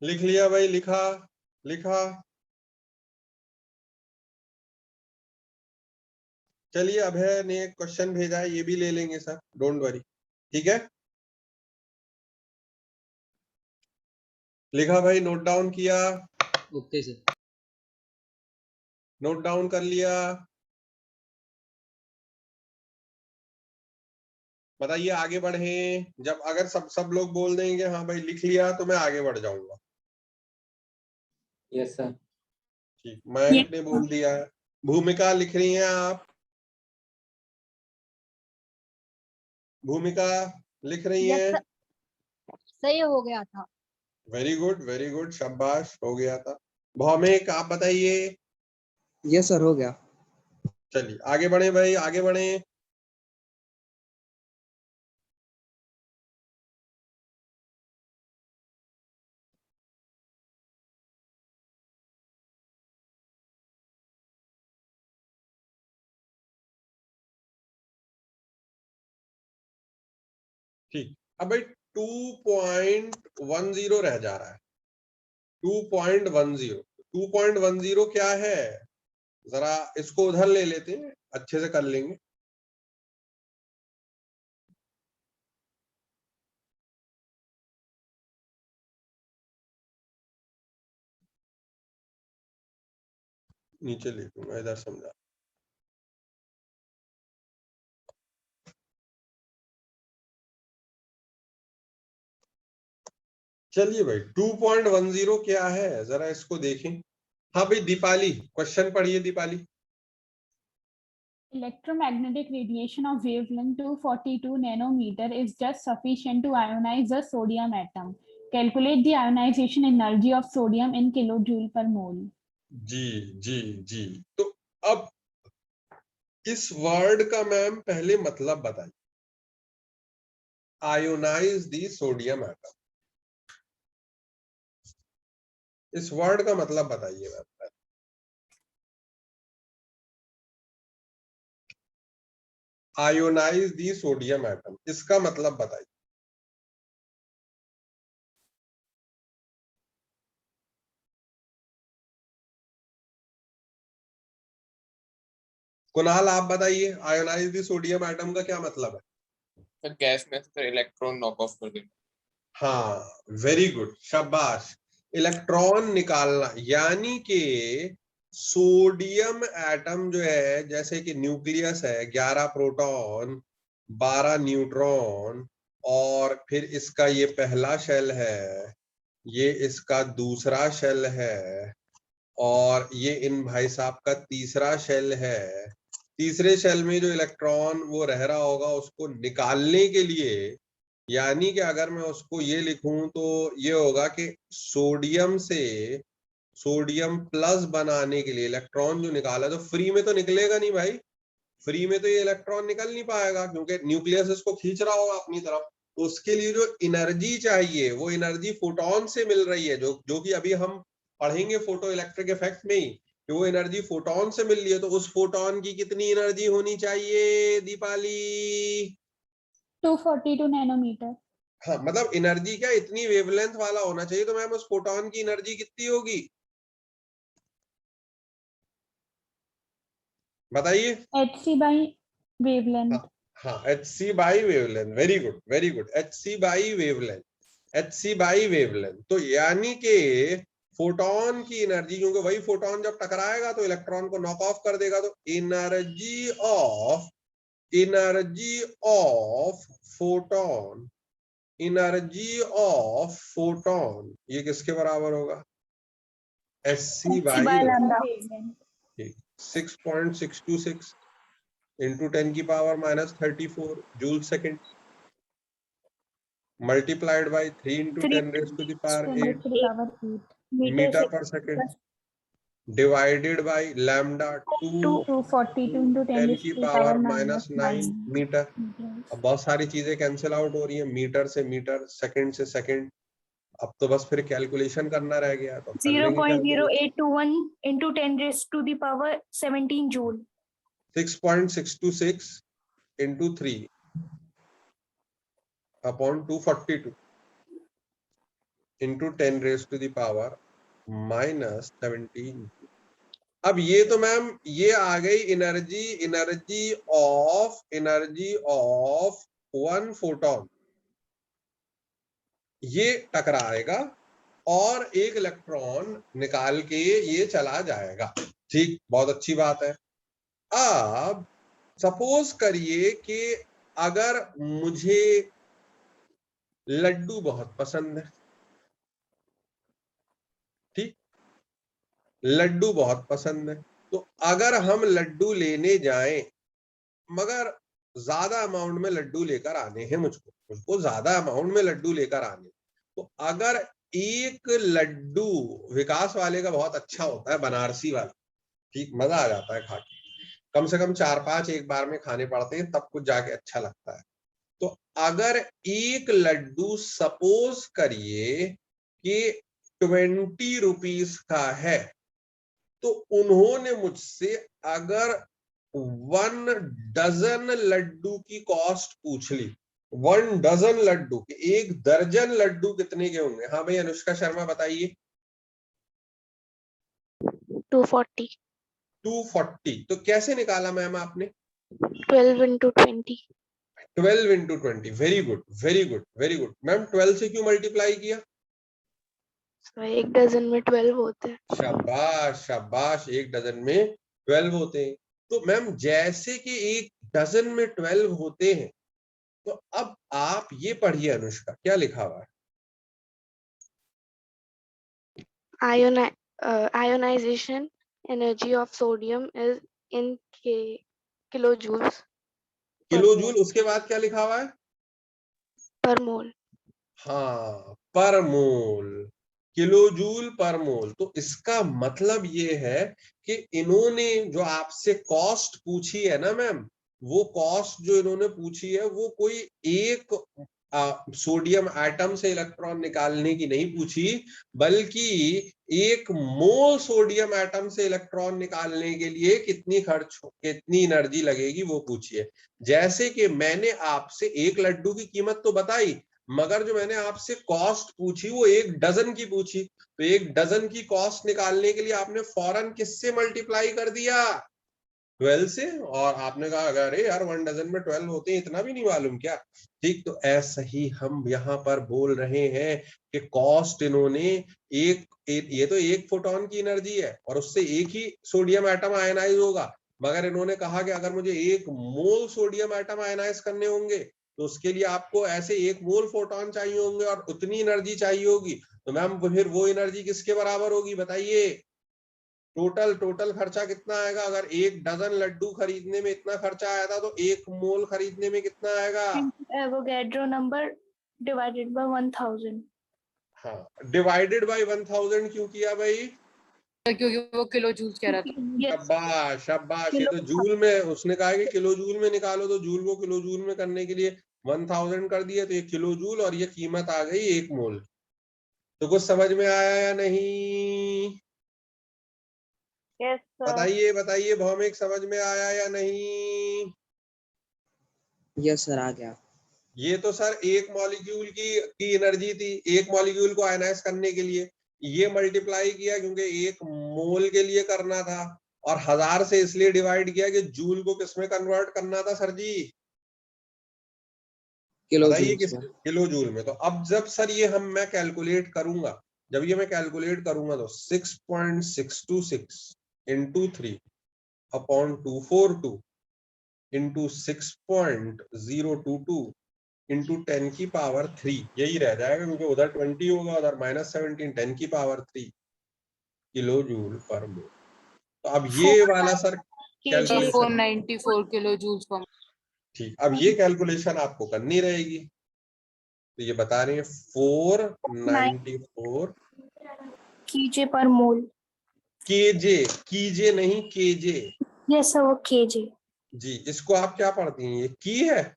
लिख लिया भाई, लिखा लिखा। चलिए, अभय ने एक क्वेश्चन भेजा है, ये भी ले लेंगे सर, डोंट वरी, ठीक है। लिखा भाई, नोट डाउन किया? Okay sir. नोट डाउन कर लिया? बताइए, आगे बढ़े। जब अगर सब लोग बोल देंगे हाँ भाई लिख लिया, तो मैं आगे बढ़ जाऊंगा। Yes sir. ठीक, मयंक ने बोल दिया है। भूमिका लिख रही हैं आप? भूमिका लिख रही हैं? सही हो गया था। वेरी गुड, वेरी गुड, शाबाश, हो गया था। भौमिक आप बताइए। यस सर, हो गया। चलिए आगे बढ़े भाई, आगे बढ़े। ठीक, अब भाई 2.10 रह जा रहा है। 2.10 2.10 क्या है, जरा इसको उधर ले लेते हैं, अच्छे से कर लेंगे। नीचे लिखूंगा, इधर समझा। चलिए भाई 2.10 क्या है, जरा इसको देखें। हाँ भाई दीपाली, क्वेश्चन पढ़िए Deepali. Electromagnetic radiation of wavelength 242 nanometer is just sufficient to ionize the sodium atom. Calculate the ionization energy of sodium in kilojoule per mole. जी जी जी, तो अब इस वर्ड का मैम पहले मतलब बताइए। आयोनाइज दी सोडियम एटम, इस वर्ड का मतलब बताइए मैम। आयोनाइज दी सोडियम एटम, इसका मतलब बताइए। कुणाल आप बताइए, आयोनाइज दी सोडियम एटम का क्या मतलब है? सर गैस में से इलेक्ट्रॉन नॉक ऑफ कर देना। हाँ वेरी गुड, शाबाश। इलेक्ट्रॉन निकालना, यानी कि सोडियम एटम जो है, जैसे कि न्यूक्लियस है, 11 प्रोटॉन 12 न्यूट्रॉन, और फिर इसका ये पहला शेल है, ये इसका दूसरा शेल है, और ये इन भाई साहब का तीसरा शेल है। तीसरे शेल में जो इलेक्ट्रॉन वो रह रहा होगा, उसको निकालने के लिए, यानी कि अगर मैं उसको ये लिखूं तो ये होगा कि सोडियम से सोडियम प्लस बनाने के लिए इलेक्ट्रॉन जो निकाला, तो फ्री में तो निकलेगा नहीं भाई, फ्री में तो ये इलेक्ट्रॉन निकल नहीं पाएगा, क्योंकि न्यूक्लियस इसको खींच रहा होगा अपनी तरफ। तो उसके लिए जो एनर्जी चाहिए, वो एनर्जी फोटोन से मिल रही है, जो कि अभी हम पढ़ेंगे फोटो इलेक्ट्रिक इफेक्ट में ही, कि वो एनर्जी फोटोन से मिल रही है। तो उस फोटोन की कितनी एनर्जी होनी चाहिए दीपाली? 242 nanometer. हाँ, मतलब एनर्जी क्या इतनी वेवलेंथ वाला होना चाहिए। तो मैम उस फोटोन की एनर्जी कितनी होगी बताइए? hc by wavelength. हाँ, hc by wavelength, very good very good, hc by wavelength, hc by wavelength. तो यानी कि फोटोन की एनर्जी, क्योंकि वही फोटोन जब टकराएगा तो इलेक्ट्रॉन को नॉक ऑफ कर देगा, तो energy of photon, energy of photon ये किसके बराबर होगा? hc by lambda. 6.626 into 10 की power -34 joule second, multiplied by 3 into 10 raised to the power 8 metre पर second, divided by lambda 242 into 10 10 की to the power power -9 metre. अब बहुत सारी चीजें कैंसिल आउट हो रही है, मीटर से मीटर, सेकंड से सेकंड। अब तो बस फिर कैलकुलेशन करना रह गया, तो कर लेंगे calculation. 0.0821 into 10 raised to the power 17 joule. 6.626 into 3 upon 242 into 10 raised to the power -17। अब ये तो मैम ये आ गई एनर्जी ऑफ वन फोटोन, ये टकराएगा और एक इलेक्ट्रॉन निकाल के ये चला जाएगा। ठीक, बहुत अच्छी बात है। अब सपोज करिए कि अगर मुझे लड्डू बहुत पसंद है, ठीक, लड्डू बहुत पसंद है, तो अगर हम लड्डू लेने जाएं, मगर ज्यादा अमाउंट में लड्डू लेकर आने हैं, मुझको ज्यादा अमाउंट में लड्डू लेकर आने, तो अगर एक लड्डू, विकास वाले का बहुत अच्छा होता है, बनारसी वाला, ठीक, मजा आ जाता है खा के, कम से कम 4-5 एक बार में खाने पड़ते हैं, तब कुछ जाके अच्छा लगता है। तो अगर एक लड्डू सपोज करिए कि 20 रुपीस का है, तो उन्होंने मुझसे अगर 1 डजन लड्डू की कॉस्ट पूछ ली, 1 डजन लड्डू, एक दर्जन लड्डू कितने के होंगे? हाँ भाई अनुष्का शर्मा बताइए। 240. 240। तो कैसे निकाला मैम आपने? 12 into 20. 12 into 20। Very good, very good, very good. Ma'am 12 से क्यों मल्टीप्लाई किया? एक डजन में 12 होते हैं। शाबाश शाबाश, एक डजन में 12 होते हैं। तो मैम जैसे कि एक डजन में 12 होते हैं, तो अब आप ये पढ़िए अनुष्का, क्या लिखा हुआ है? Ionization energy of sodium is in kilojoules kilo joule, उसके बाद क्या लिखा हुआ है? per mole. हाँ, पर मोल, किलो जूल पर मोल। तो इसका मतलब ये है कि इन्होंने जो आपसे कॉस्ट पूछी है ना मैम, वो कॉस्ट जो इन्होंने पूछी है वो कोई एक सोडियम एटम से इलेक्ट्रॉन निकालने की नहीं पूछी, बल्कि एक मोल सोडियम एटम से इलेक्ट्रॉन निकालने के लिए कितनी एनर्जी लगेगी वो पूछी है। जैसे कि मैंने आपसे एक लड्डू की कीमत तो बताई, मगर जो मैंने आपसे कॉस्ट पूछी वो एक डजन की पूछी। तो एक डजन की कॉस्ट निकालने के लिए आपने फौरन किससे मल्टीप्लाई कर दिया? 12 से। और आपने कहा अरे यार 1 डजन में 12 होते हैं, इतना भी नहीं मालूम क्या? ठीक, तो ऐसा ही हम यहाँ पर बोल रहे हैं कि कॉस्ट इन्होंने ये तो एक फोटोन की एनर्जी है और उससे एक ही सोडियम एटम आयनाइज होगा, मगर इन्होंने कहा कि अगर मुझे 1 मोल सोडियम एटम आयनाइज करने होंगे तो उसके लिए आपको ऐसे 1 मोल फोटोन चाहिए होंगे और उतनी एनर्जी चाहिए होगी। तो मैम फिर वो एनर्जी किसके बराबर होगी बताइए? टोटल खर्चा कितना आएगा? अगर एक डजन लड्डू खरीदने में इतना खर्चा आया था, तो 1 मोल खरीदने में कितना आएगा? Avogadro number divided by 1000. हाँ, डिवाइडेड बाय 1000 क्यों किया भाई? क्योंकि वो किलो जूल्स कह रहा था। शाबाश शाबाश, ये तो जूल में उसने कहा कि किलो जूल में निकालो, तो जूल को किलो जूल में करने के लिए 1000 कर दिया, तो ये किलो जूल और ये कीमत आ गई 1 मोल। तो कुछ समझ में आया या नहीं? Yes, sir. बताइए बताइए, भौमिक समझ में आया या नहीं? यस सर, आ गया। ये तो सर एक मॉलिक्यूल की एनर्जी थी, एक मॉलिक्यूल को आयनाइज करने के लिए। ये मल्टीप्लाई किया क्योंकि 1 मोल के लिए करना था, और 1000 से इसलिए डिवाइड किया कि जूल को किसमें कन्वर्ट करना था सर जी? बताइए किस? किलो जूल में। तो अब जब सर ये मैं कैलकुलेट करूंगा, जब ये मैं कैलकुलेट करूंगा तो 6.626 इंटू 3 अपॉन 242 इंटू 6.022 इंटू 10 की पावर 3, यही रह जाएगा क्योंकि उधर 20 होगा, उधर -17, 10 की पावर 3 किलो जूल पर मोल। तो अब ये वाला sir calculation 494 kilo joules per. ठीक, अब ये कैलकुलेशन आपको करनी रहेगी। तो ये बता रहे हैं 494 कीजे पर मोल. कीजे नहीं केजे। यस सर, वो केजे. जी, इसको आप क्या पढ़ती हैं? ये की है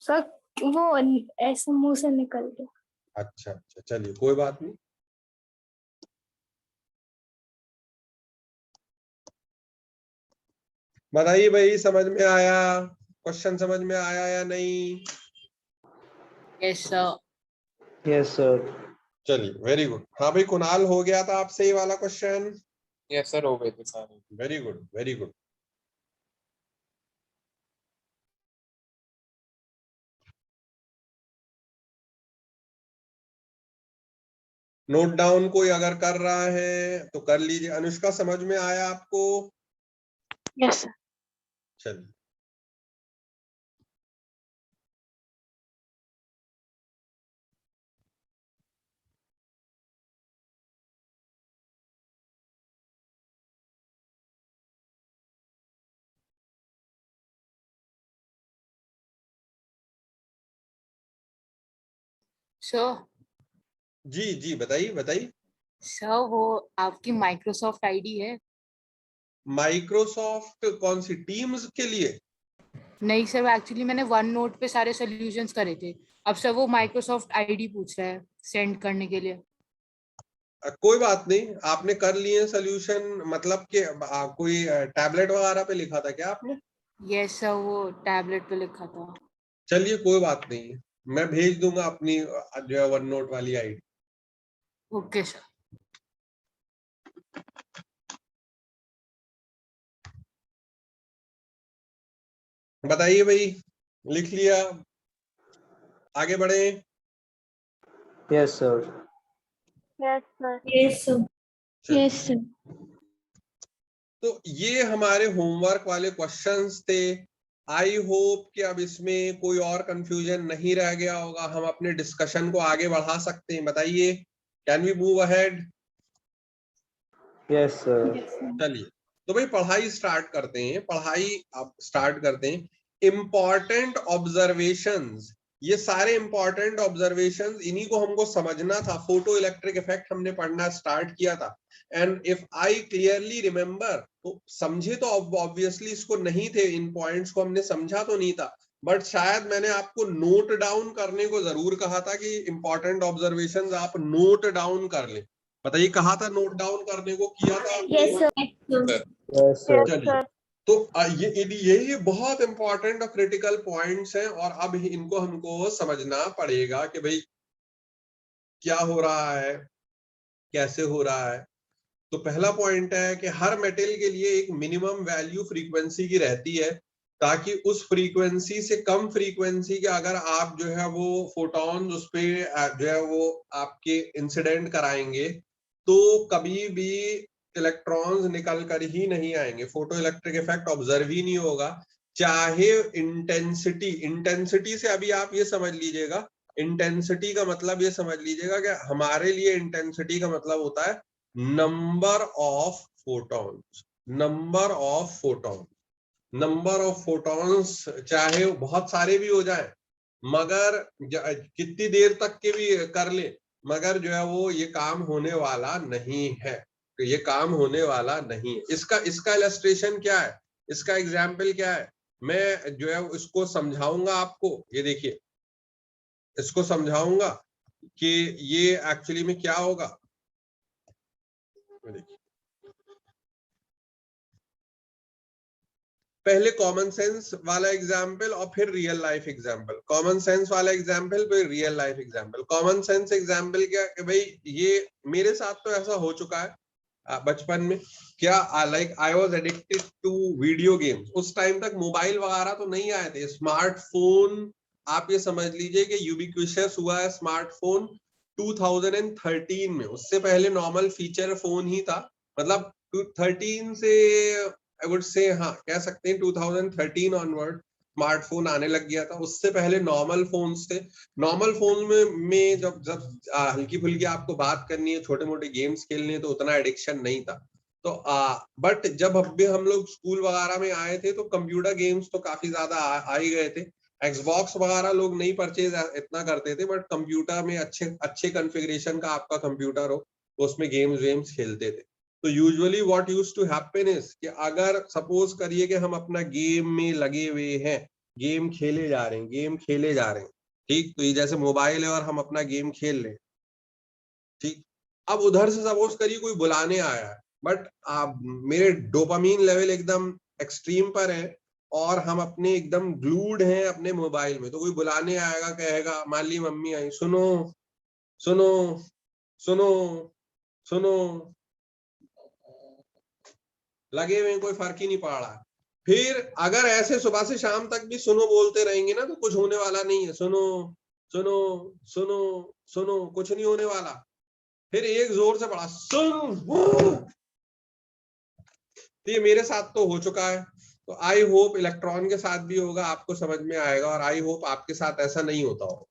सर, वो ऐसे मुंह से निकल गया। अच्छा अच्छा, चलिए कोई बात नहीं। बताइए भाई, समझ में आया? क्वेश्चन समझ में आया या नहीं? Yes sir. Yes sir. चलिए वेरी गुड। हाँ भाई कुणाल, हो गया था आपसे ये वाला क्वेश्चन? यस सर, हो गए थे सारे। Very good very good. Note down कोई अगर कर रहा है तो कर लीजिए। अनुष्का समझ में आया आपको? Yes sir. चलिए सर। जी जी, बताइए बताइए। सर वो आपकी माइक्रोसॉफ्ट आईडी है? माइक्रोसॉफ्ट कौन सी? टीम्स के लिए? नहीं सर, एक्चुअली मैंने वन नोट पे सारे सॉल्यूशंस करे थे। अब सर वो माइक्रोसॉफ्ट आईडी पूछ रहा है सेंड करने के लिए। कोई बात नहीं, आपने कर लिए सोल्यूशन, मतलब कि कोई टैबलेट वगैरह पे लिखा था क्या आपने? यस सर, वो टैबलेट पे लिखा था। चलिए कोई बात नहीं, मैं भेज दूंगा अपनी जो है वन नोट वाली आईडी। Okay sir. बताइए भाई, लिख लिया, आगे बढ़े। Yes sir. Yes sir. Yes sir. Yes, sir. तो ये हमारे होमवर्क वाले क्वेश्चंस थे। आई होप कि अब इसमें कोई और कंफ्यूजन नहीं रह गया होगा, हम अपने डिस्कशन को आगे बढ़ा सकते हैं। बताइए, can we move ahead? Yes sir. चलिए, तो भाई पढ़ाई स्टार्ट करते हैं, पढ़ाई अब स्टार्ट करते हैं। इंपॉर्टेंट ऑब्जर्वेशंस, ये सारे इंपॉर्टेंट ऑब्जर्वेशंस, इन्हीं को हमको समझना था। फोटो इलेक्ट्रिक इफेक्ट हमने पढ़ना स्टार्ट किया था, and if I clearly remember, तो समझे तो ऑब्वियसली इसको नहीं थे, इन पॉइंट्स को हमने समझा तो नहीं था, बट शायद मैंने आपको नोट डाउन करने को जरूर कहा था कि इंपॉर्टेंट ऑब्जर्वेशंस आप नोट डाउन कर लें। बताइए, कहा था नोट डाउन करने को, किया था? Yes sir. Yes sir. चलिए, तो ये बहुत इंपॉर्टेंट और क्रिटिकल पॉइंट्स हैं, और अब इनको हमको समझना पड़ेगा कि भाई क्या हो रहा है, कैसे हो रहा है। तो पहला पॉइंट है कि हर मेटल के लिए एक मिनिमम वैल्यू फ्रीक्वेंसी की रहती है, ताकि उस फ्रीक्वेंसी से कम फ्रीक्वेंसी के अगर आप जो है वो फोटॉन्स उस पे जो है वो आपके इंसिडेंट कराएंगे, तो कभी भी इलेक्ट्रॉन्स निकल कर ही नहीं आएंगे, फोटो इलेक्ट्रिक इफेक्ट ऑब्जर्व ही नहीं होगा। चाहे इंटेंसिटी से अभी आप ये समझ लीजिएगा, इंटेंसिटी का मतलब ये समझ लीजिएगा कि हमारे लिए इंटेंसिटी का मतलब होता है number of photons. Number of photons, number of photons चाहे बहुत सारे भी हो जाए, मगर कितनी देर तक के भी कर ले, मगर जो है वो ये काम होने वाला नहीं है, तो ये काम होने वाला नहीं है। इसका इलस्ट्रेशन क्या है, इसका एग्जाम्पल क्या है, मैं जो है इसको समझाऊंगा आपको। ये देखिए, इसको समझाऊंगा कि ये एक्चुअली में क्या होगा। देखिए, पहले कॉमन सेंस वाला एग्जाम्पल और फिर real life example. Common sense वाला एग्जाम्पल फिर real life example. Common sense example क्या कि भाई ये मेरे साथ तो ऐसा हो चुका है बचपन में, क्या like I was addicted to video games. उस टाइम तक मोबाइल वगैरह तो नहीं आए थे, स्मार्टफोन आप ये समझ लीजिए कि यूबिक्विशियस हुआ है स्मार्टफोन 2013 में। उससे पहले नॉर्मल फीचर फोन ही था, मतलब 2013 से आई वुड से, हाँ कह सकते हैं 2013 ऑनवर्ड स्मार्टफोन आने लग गया था। उससे पहले नॉर्मल फोन्स थे। नॉर्मल फोन में जब हल्की फुल्की आपको बात करनी है, छोटे मोटे गेम्स खेलने, तो उतना एडिक्शन नहीं था। तो बट जब अभी हम लोग स्कूल वगैरह में आए थे, तो कंप्यूटर गेम्स तो काफी ज्यादा आ ही गए थे। एक्सबॉक्स वगैरह लोग नहीं परचेज इतना करते थे, बट कंप्यूटर में अच्छे कॉन्फ़िगरेशन का आपका कंप्यूटर हो, तो उसमें गेम्स खेलते थे। तो usually what used to happen is कि अगर सपोज करिए कि हम अपना गेम में लगे हुए हैं, गेम खेले जा रहे हैं, ठीक, तो ये जैसे मोबाइल है और हम अपना गेम खेल रहे हैं, ठीक। अब उधर से सपोज करिए कोई बुलाने आया है, बट मेरे डोपामीन लेवल एकदम एक्सट्रीम पर है, और हम अपने एकदम ग्लूड हैं अपने मोबाइल में। तो कोई बुलाने आएगा, कहेगा, मान ली मम्मी आई, सुनो सुनो सुनो सुनो, लगे हुए कोई फर्क ही नहीं पड़ रहा। फिर अगर ऐसे सुबह से शाम तक भी सुनो बोलते रहेंगे ना, तो कुछ होने वाला नहीं है। सुनो सुनो सुनो सुनो, कुछ नहीं होने वाला। फिर एक जोर से बड़ा सुन, तो ये मेरे साथ तो हो चुका है। तो आई होप इलेक्ट्रॉन के साथ भी होगा, आपको समझ में आएगा, और आई होप आपके साथ ऐसा नहीं होता हो।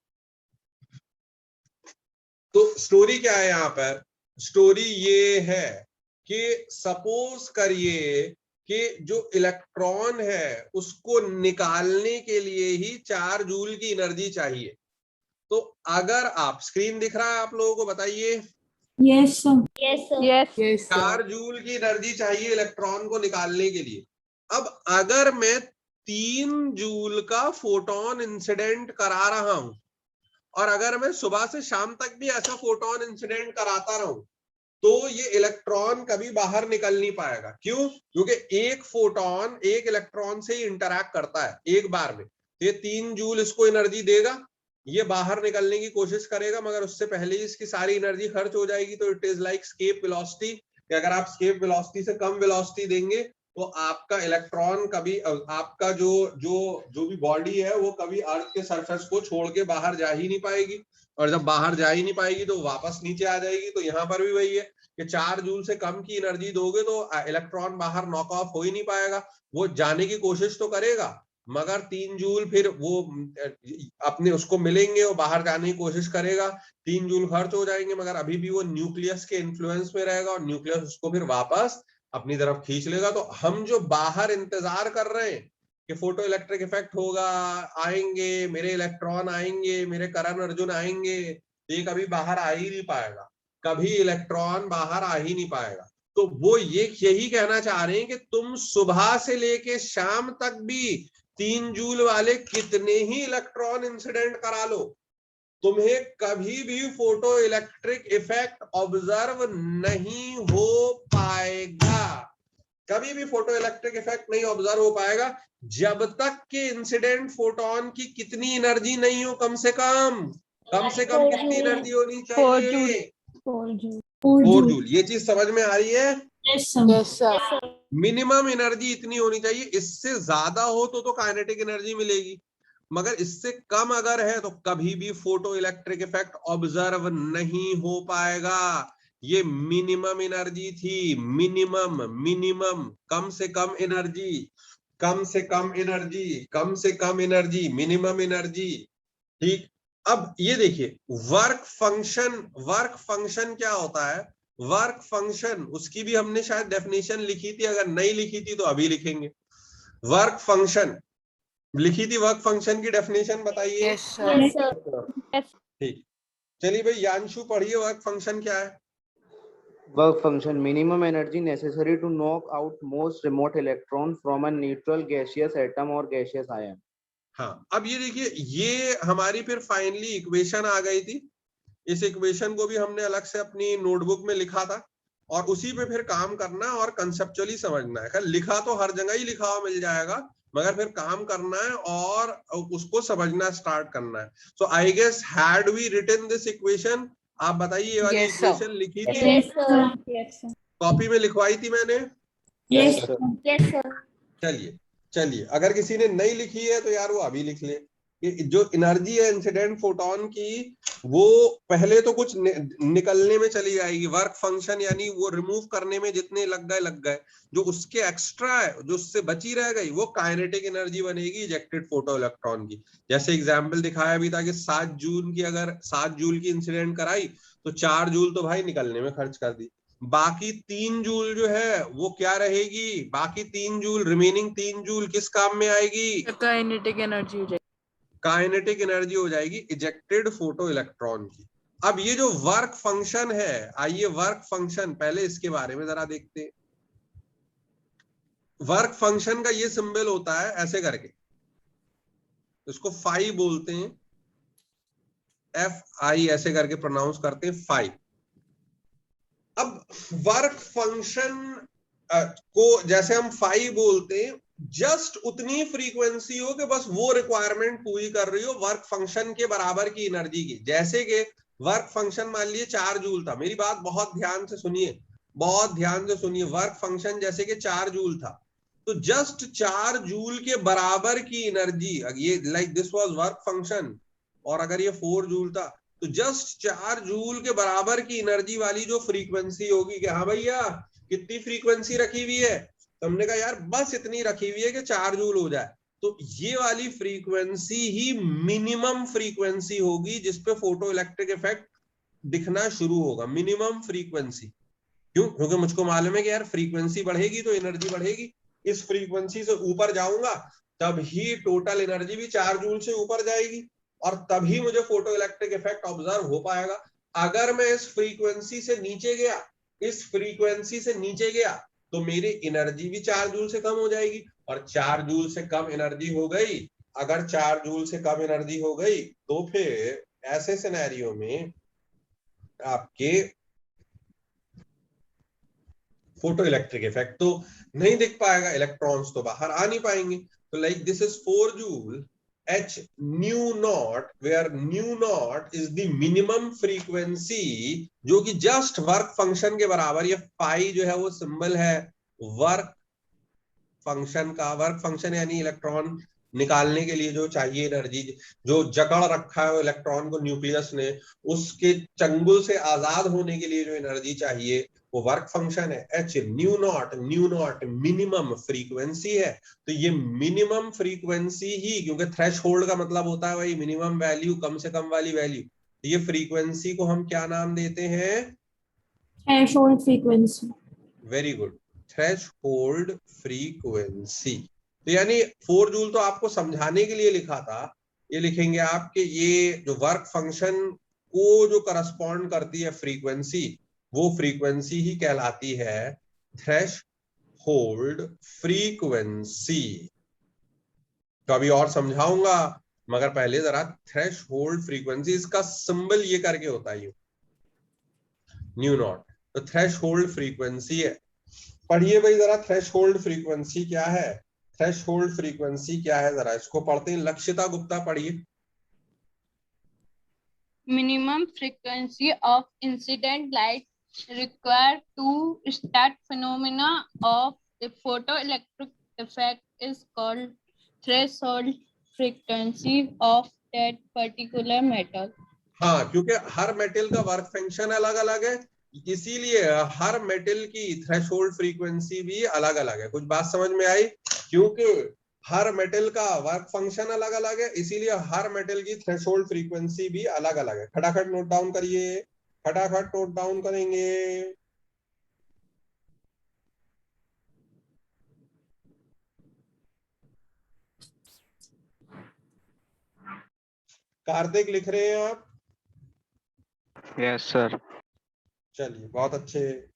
तो स्टोरी क्या है यहाँ पर? स्टोरी ये है कि सपोज करिए कि जो इलेक्ट्रॉन है उसको निकालने के लिए ही 4 जूल की एनर्जी चाहिए। तो अगर आप, स्क्रीन दिख रहा है आप लोगों को, बताइए। Yes sir. Yes sir. 4 joule की एनर्जी चाहिए इलेक्ट्रॉन को निकालने के लिए। अब अगर मैं 3 जूल का फोटोन इंसिडेंट करा रहा हूं, और अगर मैं सुबह से शाम तक भी ऐसा फोटोन इंसिडेंट कराता रहूं, तो ये इलेक्ट्रॉन कभी बाहर निकल नहीं पाएगा। क्यों? क्योंकि एक फोटोन एक इलेक्ट्रॉन से ही इंटरैक्ट करता है एक बार में। ये 3 जूल इसको एनर्जी देगा, ये बाहर निकलने की कोशिश करेगा, मगर उससे पहले ही इसकी सारी एनर्जी खर्च हो जाएगी। तो it is like escape velocity, कि अगर आप स्केप वेलोसिटी से कम वेलोसिटी देंगे तो आपका इलेक्ट्रॉन कभी, आपका जो भी बॉडी है वो कभी अर्थ के सरफेस को छोड़ के बाहर जा ही नहीं पाएगी, और जब बाहर जा ही नहीं पाएगी तो वापस नीचे आ जाएगी। तो यहाँ पर भी वही है कि 4 जूल से कम की एनर्जी दोगे तो इलेक्ट्रॉन बाहर नॉक ऑफ हो ही नहीं पाएगा, वो जाने की कोशिश तो करेगा, मगर 3 जूल फिर वो अपने उसको मिलेंगे और बाहर जाने की कोशिश करेगा, 3 जूल खर्च हो जाएंगे, मगर अभी भी वो न्यूक्लियस के इन्फ्लुएंस में रहेगा और न्यूक्लियस उसको फिर वापस अपनी तरफ खींच लेगा। तो हम जो बाहर इंतजार कर रहे हैं कि फोटो इलेक्ट्रिक इफेक्ट होगा, आएंगे मेरे इलेक्ट्रॉन, आएंगे मेरे करण अर्जुन आएंगे, ये कभी बाहर आ ही नहीं पाएगा, कभी इलेक्ट्रॉन बाहर आ ही नहीं पाएगा। तो वो यही कहना चाह रहे हैं कि तुम सुबह से लेके शाम तक भी 3 जूल वाले कितने ही इलेक्ट्रॉन इंसिडेंट करा लो, तुम्हें कभी भी फोटो इलेक्ट्रिक इफेक्ट ऑब्जर्व नहीं हो पाएगा, कभी भी फोटो इलेक्ट्रिक इफेक्ट नहीं ऑब्जर्व हो पाएगा जब तक के इंसिडेंट फोटोन की कितनी एनर्जी नहीं हो, कम से कम कितनी एनर्जी होनी चाहिए, 4 जूल। ये चीज समझ में आ रही है? Yes sir. मिनिमम एनर्जी इतनी होनी चाहिए, इससे ज्यादा हो तो काइनेटिक एनर्जी मिलेगी, मगर इससे कम अगर है तो कभी भी फोटो इलेक्ट्रिक इफेक्ट ऑब्जर्व नहीं हो पाएगा। ये मिनिमम एनर्जी थी, मिनिमम कम से कम एनर्जी, मिनिमम एनर्जी। ठीक, अब ये देखिए वर्क फंक्शन क्या होता है? वर्क फंक्शन, उसकी भी हमने शायद डेफिनेशन लिखी थी, अगर नहीं लिखी थी तो अभी लिखेंगे। वर्क फंक्शन लिखी थी, वर्क फंक्शन की डेफिनेशन बताइए। Yes sir. ठीक, चलिए भाई यांशु पढ़िए, वर्क फंक्शन क्या है? Work function: minimum energy necessary to knock out most remote electron from a neutral gaseous atom or gaseous ion. हाँ, अब ये देखिए, ये हमारी फिर फाइनली इक्वेशन आ गई थी। इस इक्वेशन को भी हमने अलग से अपनी नोटबुक में लिखा था, और उसी पे फिर काम करना और कंसेप्चुअली समझना है। लिखा तो हर जगह ही लिखा हुआ मिल जाएगा, मगर फिर काम करना है और उसको समझना स्टार्ट करना है। So I guess had we written this equation? आप बताइए, ये वाली इक्वेशन लिखी थी? कॉपी में लिखवाई थी मैंने? Yes sir. चलिए अगर किसी ने नहीं लिखी है तो यार वो अभी लिख ले। जो एनर्जी है इंसिडेंट फोटोन की, वो पहले तो कुछ निकलने में चली जाएगी, वर्क फंक्शन यानी वो रिमूव करने में जितने लग गए, जो उसके एक्स्ट्रा है, जो उससे बची रह गई, वो काइनेटिक एनर्जी बनेगी इजेक्टेड फोटो इलेक्ट्रॉन की। जैसे एग्जांपल दिखाया भी था कि 7 जूल की, अगर 7 जूल की इंसिडेंट कराई तो 4 जूल तो भाई निकलने में खर्च कर दी, बाकी 3 जूल जो है वो क्या रहेगी? बाकी 3 जूल, रिमेनिंग 3 जूल किस काम में आएगी? काइनेटिक एनर्जी हो जाएगी, काइनेटिक एनर्जी हो जाएगी इजेक्टेड फोटो इलेक्ट्रॉन की। अब ये जो वर्क फंक्शन है, आइए वर्क फंक्शन पहले इसके बारे में जरा देखते हैं। वर्क फंक्शन का ये सिंबल होता है ऐसे करके, इसको फाई बोलते हैं, FI ऐसे करके प्रोनाउंस करते हैं, फाई। अब वर्क फंक्शन को जैसे हम फाई बोलते हैं, जस्ट उतनी फ्रीक्वेंसी हो कि बस वो रिक्वायरमेंट पूरी कर रही हो वर्क फंक्शन के बराबर की एनर्जी की। जैसे कि वर्क फंक्शन मान लीजिए 4 जूल था, मेरी बात बहुत ध्यान से सुनिए, वर्क फंक्शन जैसे कि 4 जूल था, तो जस्ट 4 जूल के बराबर की एनर्जी, ये like this was work function, और अगर ये 4 जूल था तो जस्ट 4 जूल के बराबर की एनर्जी वाली जो फ्रीक्वेंसी होगी कि हाँ भैया कितनी फ्रीक्वेंसी रखी हुई है, तो हमने कहा यार बस इतनी रखी हुई है कि 4 जूल हो जाए, तो ये वाली फ्रीक्वेंसी ही मिनिमम फ्रीक्वेंसी होगी जिसपे फोटो इलेक्ट्रिक इफेक्ट दिखना शुरू होगा। मिनिमम फ्रीक्वेंसी क्यों? क्योंकि मुझको मालूम है कि यार फ्रीक्वेंसी बढ़ेगी तो एनर्जी बढ़ेगी, इस फ्रीक्वेंसी से ऊपर जाऊंगा तब ही टोटल एनर्जी भी 4 जूल से ऊपर जाएगी और तभी मुझे फोटो इलेक्ट्रिक इफेक्ट ऑब्जर्व हो पाएगा। अगर मैं इस फ्रीक्वेंसी से नीचे गया तो मेरी एनर्जी भी 4 जूल से कम हो जाएगी, और 4 जूल से कम एनर्जी हो गई, अगर 4 जूल से कम एनर्जी हो गई तो फिर ऐसे सिनेरियो में आपके फोटो इलेक्ट्रिक इफेक्ट तो नहीं दिख पाएगा, इलेक्ट्रॉन्स तो बाहर आ नहीं पाएंगे। तो like this is 4 joule h nu naught, where nu naught is the minimum frequency, जो कि जस्ट वर्क फंक्शन के बराबर, ये पाई जो है वो सिंबल है वर्क फंक्शन का। वर्क फंक्शन यानी इलेक्ट्रॉन निकालने के लिए जो चाहिए एनर्जी, जो जकड़ रखा है इलेक्ट्रॉन को न्यूक्लियस ने, उसके चंगुल से आजाद होने के लिए जो एनर्जी चाहिए वो वर्क फंक्शन है। H nu not minimum frequency है। तो ये मिनिमम फ्रीक्वेंसी ही, क्योंकि थ्रेशहोल्ड का मतलब होता है भाई मिनिमम वैल्यू, कम से कम वाली वैल्यू, तो ये फ्रीक्वेंसी को हम क्या नाम देते हैं? Threshold frequency. Very good, threshold frequency. तो यानी 4 जूल तो आपको समझाने के लिए लिखा था, ये लिखेंगे आपके ये जो वर्क फंक्शन को जो करस्पॉन्ड करती है फ्रीक्वेंसी, वो फ्रीक्वेंसी ही कहलाती है थ्रेशहोल्ड फ्रीक्वेंसी। तो अभी और समझाऊंगा, मगर पहले जरा थ्रेशहोल्ड फ्रीक्वेंसी, इसका सिंबल ये करके होता है न्यू नॉट, तो थ्रेशहोल्ड फ्रीक्वेंसी है। पढ़िए भाई जरा, थ्रेशहोल्ड फ्रीक्वेंसी क्या है? थ्रेशहोल्ड फ्रीक्वेंसी क्या है, जरा इसको पढ़ते हैं। लक्षिता गुप्ता पढ़िए। Minimum frequency of incident light required to start phenomena of the photoelectric effect is called threshold frequency of that particular metal. हाँ, क्योंकि हर मेटल का वर्क फंक्शन अलग अलग है, इसीलिए हर मेटल की थ्रेशहोल्ड फ्रीक्वेंसी भी अलग अलग है। कुछ बात समझ में आई? क्योंकि हर मेटल का वर्क फंक्शन अलग अलग है, इसीलिए हर मेटल की थ्रेशहोल्ड फ्रीक्वेंसी भी अलग अलग है। फटाफट नोट डाउन करिए, फटाफट नोट डाउन करेंगे। कार्तिक लिख रहे हैं आप? Yes sir. चलिए बहुत अच्छे।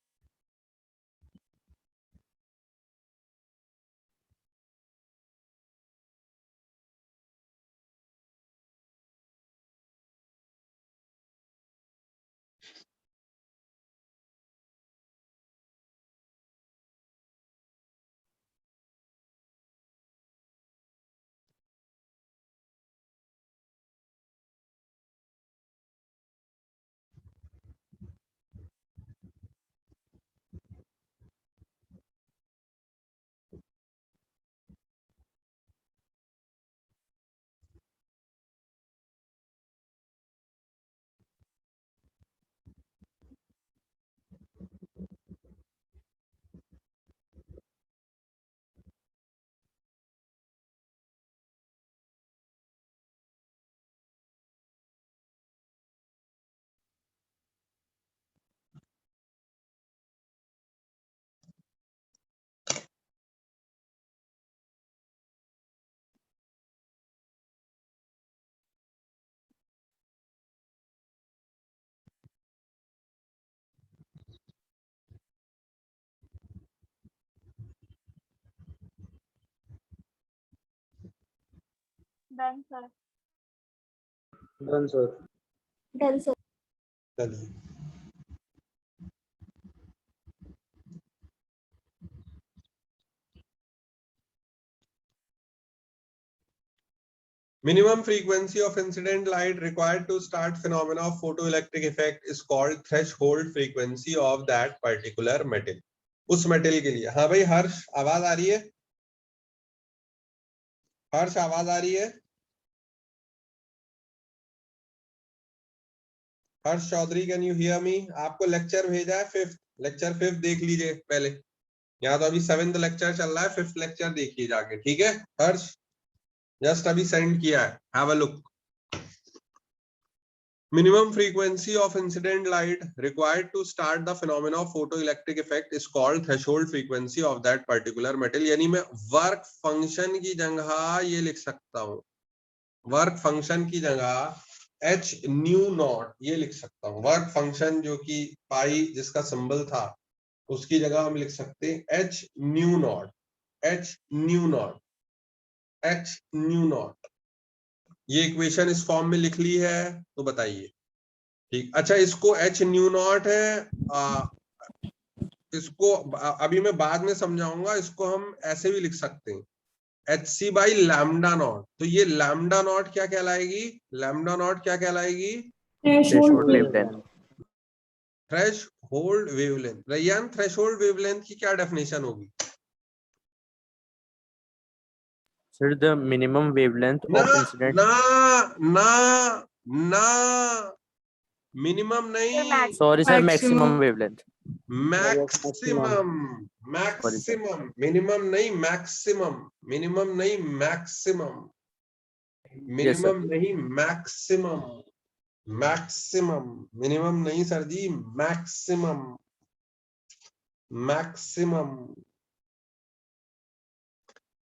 Done sir. Done sir. Done sir. चलिए minimum frequency of incident light required to start phenomena of photoelectric effect is called threshold frequency of that particular metal. उस मेटल के लिए। हाँ भाई हर्ष, आवाज आ रही है? हर्ष आवाज आ रही है? Harsh Chaudhary, can you hear me? आपको लेक्चर भेजा है 5th, लेक्चर 5th देख लीजिए पहले। यहाँ तो अभी 7th लेक्चर चल रहा है, 5th लेक्चर देखिए जाके, ठीक है? हर्ष जस्ट अभी सेंड किया है, have a look. Minimum frequency of incident light required to start the phenomena of photoelectric effect is called threshold frequency of that particular metal. यानी मैं वर्क फंक्शन की जगह ये लिख सकता हूँ, वर्क फंक्शन की जगह h न्यू नॉट ये लिख सकता हूँ। वर्क फंक्शन जो कि पाई जिसका सिंबल था, उसकी जगह हम लिख सकते हैं h new not, h new not, h new not. ये इक्वेशन इस फॉर्म में लिख ली है तो बताइए, ठीक? अच्छा, इसको h न्यू नॉट है, इसको अभी मैं बाद में समझाऊंगा, इसको हम ऐसे भी लिख सकते हैं, HC बाई लैम्डा नॉट। तो ये लैम्डा नॉट क्या कहलाएगी? लैम्डा नॉट क्या कहलाएगी? Threshold wavelength. Threshold wavelength. Rayan, threshold wavelength की क्या डेफिनेशन होगी? Sir, the minimum wavelength ना of incident. ना ना मिनिमम नहीं, Sorry, sir, maximum wavelength. Maximum. Sorry, sir. Maximum, minimum नहीं, मैक्सिमम। मिनिमम नहीं, मैक्सिमम। Yes, sir. मिनिमम नहीं, मैक्सिमम। मैक्सिमम, मिनिमम नहीं सर जी, मैक्सिमम। Maximum,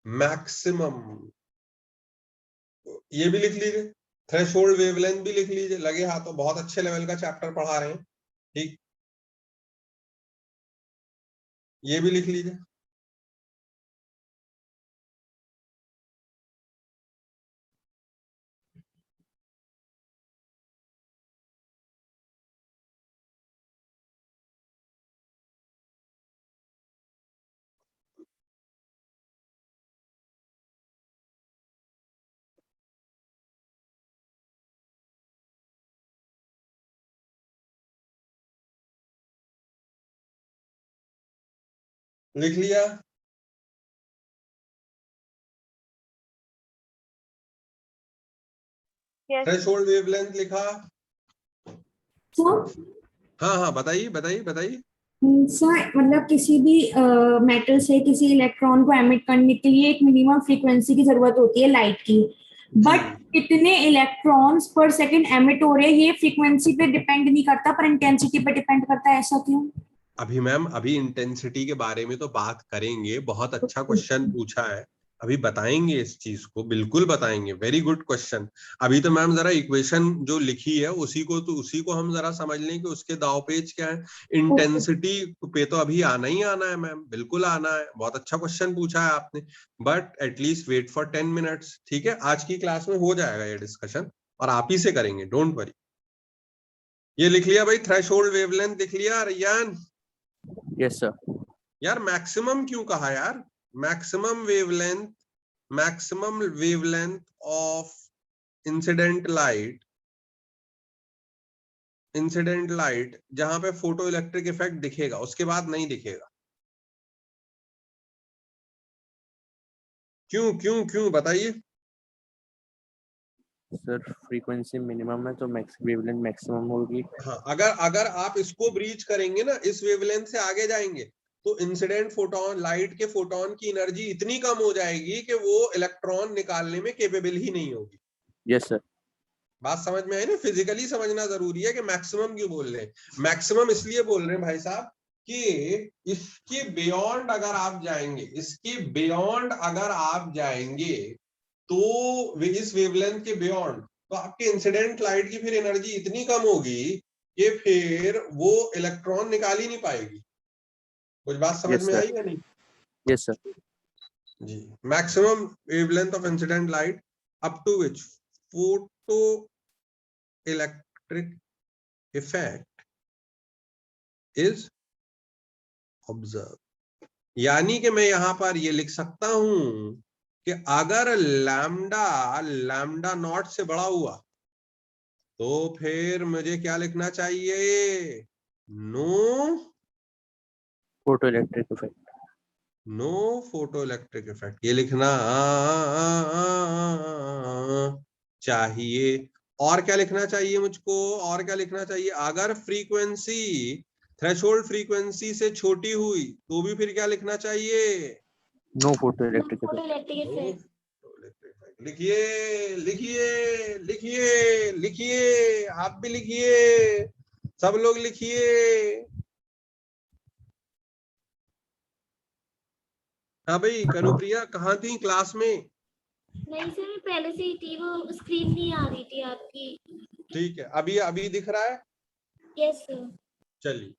maximum. ये भी लिख लीजिए, थ्रेशोल्ड वेवलेंथ भी लिख लीजिए। लगे हाथों, बहुत अच्छे लेवल का चैप्टर पढ़ा रहे हैं, ठीक। ये भी लिख लीजिए। लिख लिया? थ्रेशोल्ड वेवलेंथ लिखा? सर हाँ हाँ, बताइए बताइए बताइए। सर मतलब किसी भी मेटल से किसी इलेक्ट्रॉन को एमिट करने के लिए एक मिनिमम फ्रीक्वेंसी की जरूरत होती है लाइट की, बट कितने इलेक्ट्रॉन्स पर सेकंड एमिट हो रहे हैं ये फ्रीक्वेंसी पे डिपेंड नहीं करता पर इंटेंसिटी पे डिपेंड करता है, ऐसा क्यों? अभी मैम, अभी इंटेंसिटी के बारे में तो बात करेंगे। बहुत अच्छा क्वेश्चन पूछा है, अभी बताएंगे इस चीज को, बिल्कुल बताएंगे। Very good question. अभी तो मैम जरा इक्वेशन जो लिखी है उसी को हम जरा समझ लें कि उसके दाव पेच क्या है। इंटेंसिटी पे तो अभी आना ही आना है मैम, बिल्कुल आना है। बहुत अच्छा क्वेश्चन पूछा है आपने, but at least wait for 10 minutes, ठीक है। आज की क्लास में हो जाएगा ये डिस्कशन, और आप ही से करेंगे, डोंट वरी। ये लिख लिया भाई, थ्रेशोल्ड वेवलेंथ लिख लिया रैयान? Yes, sir. यार मैक्सिमम क्यों कहा यार? Maximum wavelength, maximum wavelength of incident light, incident light जहां पे फोटो इलेक्ट्रिक इफेक्ट दिखेगा, उसके बाद नहीं दिखेगा। क्यों क्यों क्यों बताइए? Sir, frequency minimum है तो max wavelength maximum होगी. हाँ, अगर अगर आप इसको ब्रीच करेंगे ना, इस वेवलेंथ से आगे जाएंगे, तो इंसिडेंट फोटोन, लाइट के फोटोन की एनर्जी इतनी कम हो जाएगी कि वो इलेक्ट्रॉन निकालने में केपेबल ही नहीं होगी। Yes, sir. बात समझ में आई ना? फिजिकली समझना जरूरी है कि मैक्सिमम क्यों बोल रहे हैं। मैक्सिमम इसलिए बोल रहे हैं भाई साहब कि इसके बियॉन्ड अगर आप जाएंगे, इसके बियॉन्ड अगर आप जाएंगे, तो इस वेवलेंथ के बियॉन्ड, तो आपके इंसिडेंट लाइट की फिर एनर्जी इतनी कम होगी कि फिर वो इलेक्ट्रॉन निकाल ही नहीं पाएगी। कुछ बात समझ Yes, में sir. आई या नहीं? Yes, sir. जी। Maximum wavelength of incident light up to which photo electric effect is observe. यानी कि मैं यहां पर ये लिख सकता हूं कि अगर लैम्डा लैम्डा नॉट से बड़ा हुआ तो फिर मुझे क्या लिखना चाहिए? No Photoelectric effect. No photo electric effect, ये लिखना चाहिए। और क्या लिखना चाहिए मुझको? और क्या लिखना चाहिए? अगर फ्रीक्वेंसी थ्रेशोल्ड फ्रीक्वेंसी से छोटी हुई तो भी फिर क्या लिखना चाहिए? No photoelectric effect. Electric no effect. लिखिए लिखिए लिखिए लिखिए, आप भी लिखिए, सब लोग लिखिए। हाँ भाई, कनुप्रिया कहाँ थी क्लास में? नहीं सर पहले से ही थी, वो स्क्रीन नहीं आ रही थी आपकी। ठीक है, अभी अभी दिख रहा है? Yes sir. चलिए।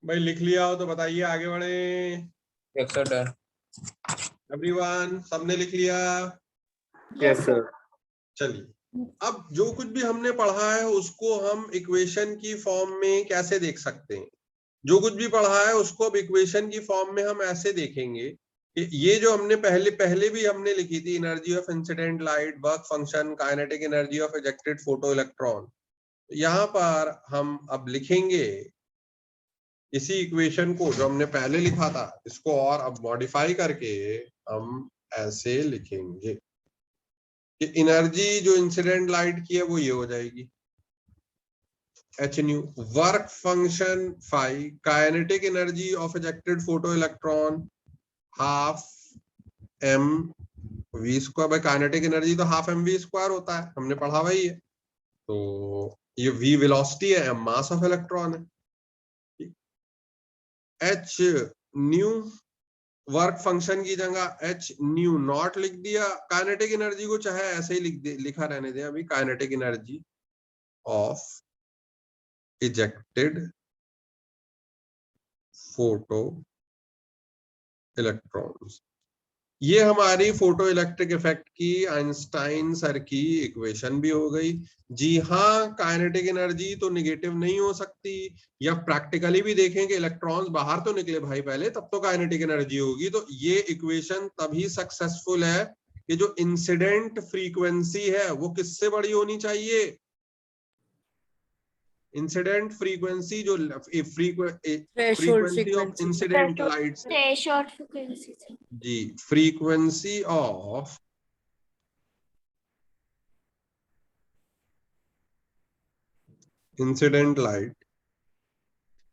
भाई लिख लिया हो तो बताइए, आगे बढ़े। Yes sir done. एवरीवन, सबने लिख लिया? Yes sir. चलिए, अब जो कुछ भी हमने पढ़ा है उसको हम इक्वेशन की फॉर्म में कैसे देख सकते हैं? जो कुछ भी पढ़ा है उसको अब इक्वेशन की फॉर्म में हम ऐसे देखेंगे कि ये जो हमने पहले भी हमने लिखी थी, energy of incident light, work function, kinetic energy of ejected photo electron. यहाँ पर हम अब लिखेंगे इसी इक्वेशन को जो हमने पहले लिखा था, इसको और अब मॉडिफाई करके हम ऐसे लिखेंगे कि एनर्जी जो इंसिडेंट लाइट की है वो ये हो जाएगी h nu, work function phi, kinetic energy of ejected photo electron half m v square. भाई काइनेटिक एनर्जी तो हाफ m v स्क्वायर होता है, हमने पढ़ा वही है। तो ये v वेलोसिटी है, m मास ऑफ इलेक्ट्रॉन है। h न्यू वर्क फंक्शन की जगह h न्यू नॉट लिख दिया। काइनेटिक एनर्जी को चाहे ऐसे ही लिखा रहने दें अभी, kinetic energy of ejected photo electrons. ये हमारी फोटो इलेक्ट्रिक इफेक्ट की आइंस्टाइन सर की इक्वेशन भी हो गई। जी हाँ, काइनेटिक एनर्जी तो नेगेटिव नहीं हो सकती, या प्रैक्टिकली भी देखें कि इलेक्ट्रॉन्स बाहर तो निकले भाई पहले, तब तो काइनेटिक एनर्जी होगी। तो ये इक्वेशन तभी सक्सेसफुल है कि जो इंसिडेंट फ्रीक्वेंसी है वो किससे बड़ी होनी चाहिए? इंसिडेंट फ्रीक्वेंसी, जो frequency of incident light, threshold frequency जी फ्रीक्वेंसी ऑफ इंसिडेंट लाइट,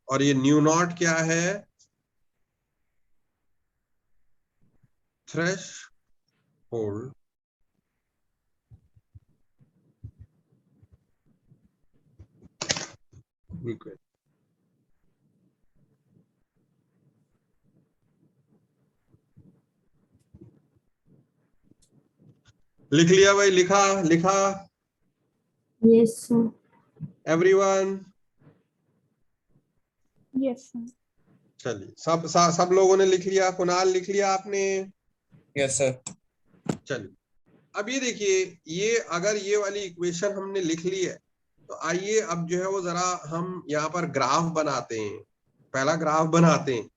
और ये न्यू नॉट क्या है? Threshold frequency. लिख लिया भाई? लिखा? Yes sir. Everyone? Yes sir. चलिए, सब लोगों ने लिख लिया? कुणाल लिख लिया आपने? Yes sir. चलिए, अब ये देखिए, ये अगर ये वाली इक्वेशन हमने लिख ली है तो आइए अब जो है वो जरा हम यहाँ पर ग्राफ बनाते हैं। पहला ग्राफ बनाते हैं।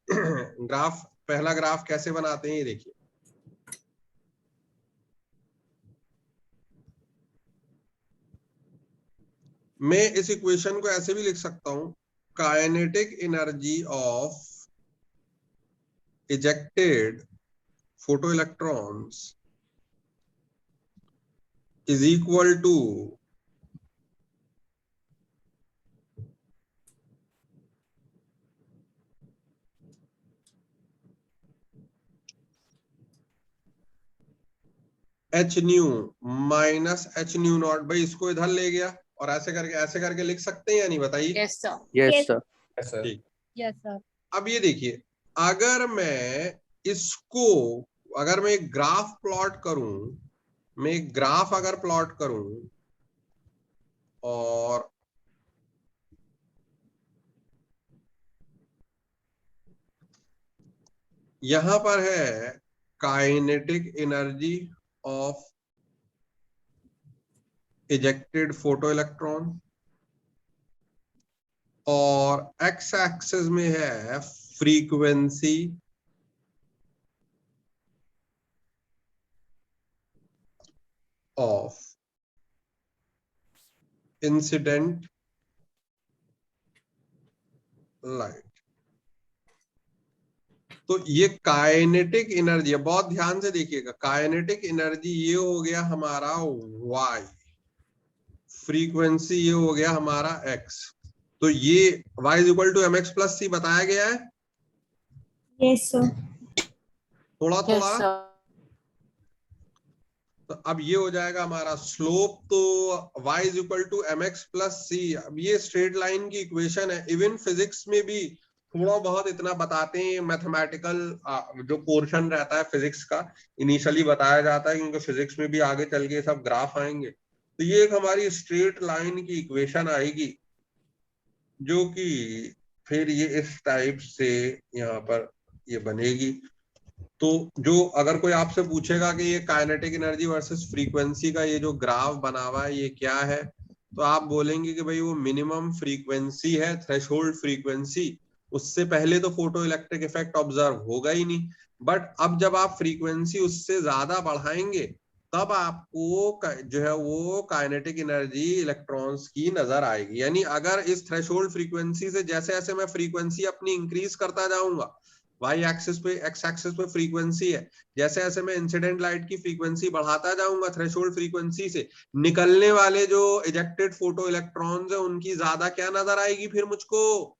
पहला ग्राफ कैसे बनाते हैं ये देखिए। मैं इस इक्वेशन को ऐसे भी लिख सकता हूं, kinetic energy of ejected photo electrons is equal to H nu minus H nu naught. भाई इसको इधर ले गया और ऐसे करके लिख सकते हैं या नहीं, बताइए? Yes sir. Yes sir. ठीक। Yes sir. अब ये देखिए, अगर मैं इसको, अगर मैं एक ग्राफ प्लॉट करूं, मैं एक ग्राफ अगर प्लॉट करूं और यहां पर है kinetic energy of ejected photo electron, और एक्स एक्सिस में है फ्रीक्वेंसी ऑफ इंसिडेंट लाइट। तो ये काइनेटिक एनर्जी है, बहुत ध्यान से देखिएगा। काइनेटिक एनर्जी ये हो गया हमारा y, फ्रीक्वेंसी ये हो गया हमारा x। तो ये y is equal to mx plus c बताया गया है। Yes sir. थोड़ा यस थोड़ा। सर। तो अब ये हो जाएगा हमारा स्लोप, तो y is equal to mx plus c। अब ये स्ट्रेट लाइन की इक्वेशन है। इवन फिजिक्स में भी थोड़ा बहुत इतना बताते हैं, मैथमेटिकल जो पोर्शन रहता है फिजिक्स का इनिशियली बताया जाता है, क्योंकि फिजिक्स में भी आगे चल के सब ग्राफ आएंगे। तो ये एक हमारी स्ट्रेट लाइन की इक्वेशन आएगी जो कि फिर ये इस टाइप से यहाँ पर ये बनेगी। तो जो अगर कोई आपसे पूछेगा कि ये काइनेटिक एनर्जी वर्सेस फ्रीक्वेंसी का ये जो ग्राफ बना हुआ है ये क्या है, तो आप बोलेंगे कि भाई वो मिनिमम फ्रीक्वेंसी है, थ्रेशोल्ड फ्रीक्वेंसी। उससे पहले तो फोटो इलेक्ट्रिक इफेक्ट ऑब्जर्व होगा ही नहीं, बट अब जब आप फ्रीक्वेंसी उससे ज्यादा बढ़ाएंगे तब आपको जो है वो काइनेटिक एनर्जी इलेक्ट्रॉन्स की नजर आएगी। यानी अगर इस थ्रेशोल्ड फ्रीक्वेंसी से जैसे जैसे मैं फ्रीक्वेंसी अपनी इंक्रीज करता जाऊंगा, वाई एक्सिस पे एक्स एक्सिस पे फ्रीक्वेंसी है, जैसे जैसे मैं इंसिडेंट लाइट की फ्रीक्वेंसी बढ़ाता जाऊंगा थ्रेशोल्ड फ्रीक्वेंसी से, निकलने वाले जो इजेक्टेड फोटो इलेक्ट्रॉन्स है उनकी ज्यादा क्या नजर आएगी फिर मुझको?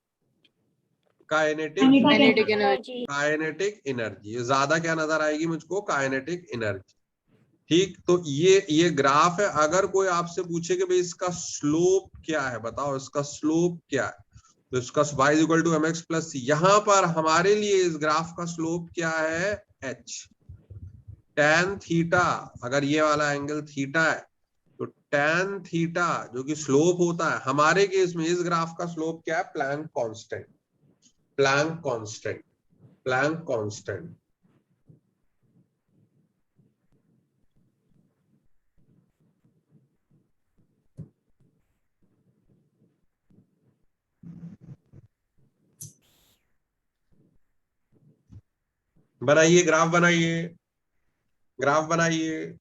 Kinetic energy. काइनेटिक एनर्जी ज्यादा क्या नजर आएगी मुझको? Kinetic energy. ठीक, तो ये ग्राफ है। अगर कोई आपसे पूछे कि भाई इसका स्लोप क्या है, बताओ इसका स्लोप क्या है, तो इसका y is equal to mx plus, यहाँ पर हमारे लिए इस ग्राफ का स्लोप क्या है? h। tan थीटा, अगर ये वाला एंगल थीटा है तो tan थीटा जो कि स्लोप होता है, हमारे केस में इस ग्राफ का स्लोप क्या है? Planck constant, Planck constant, Planck constant. बनाइए ग्राफ, बनाइए ग्राफ, बनाइए।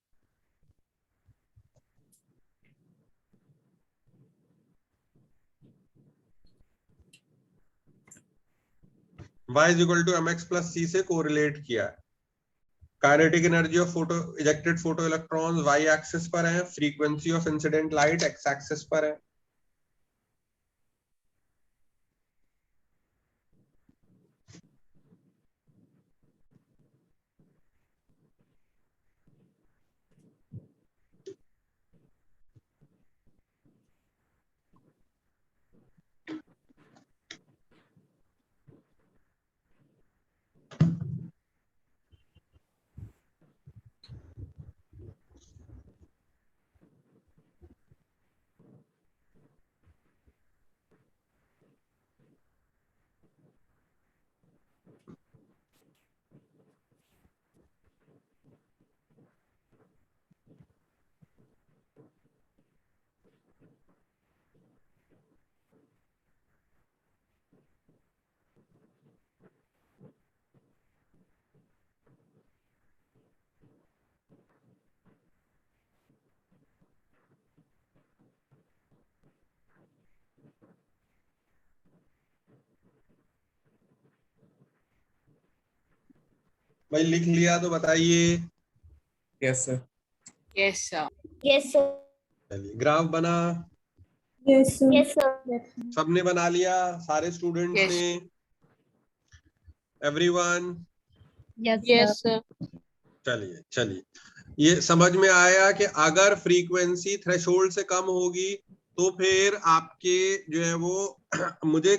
y is equal to mx plus c से कोरिलेट किया है। Kinetic energy of photo ejected photo electrons y axis पर है, frequency of incident light x axis पर है। भाई लिख लिया तो बताइए। Yes sir. Yes sir. Yes sir. चलिए ग्राफ बना, यस सर। Yes sir. सबने बना लिया, सारे स्टूडेंट्स Yes. ने, एवरीवन? Yes sir. चलिए चलिए, ये समझ में आया कि अगर फ्रीक्वेंसी थ्रेशोल्ड से कम होगी तो फिर आपके जो है वो मुझे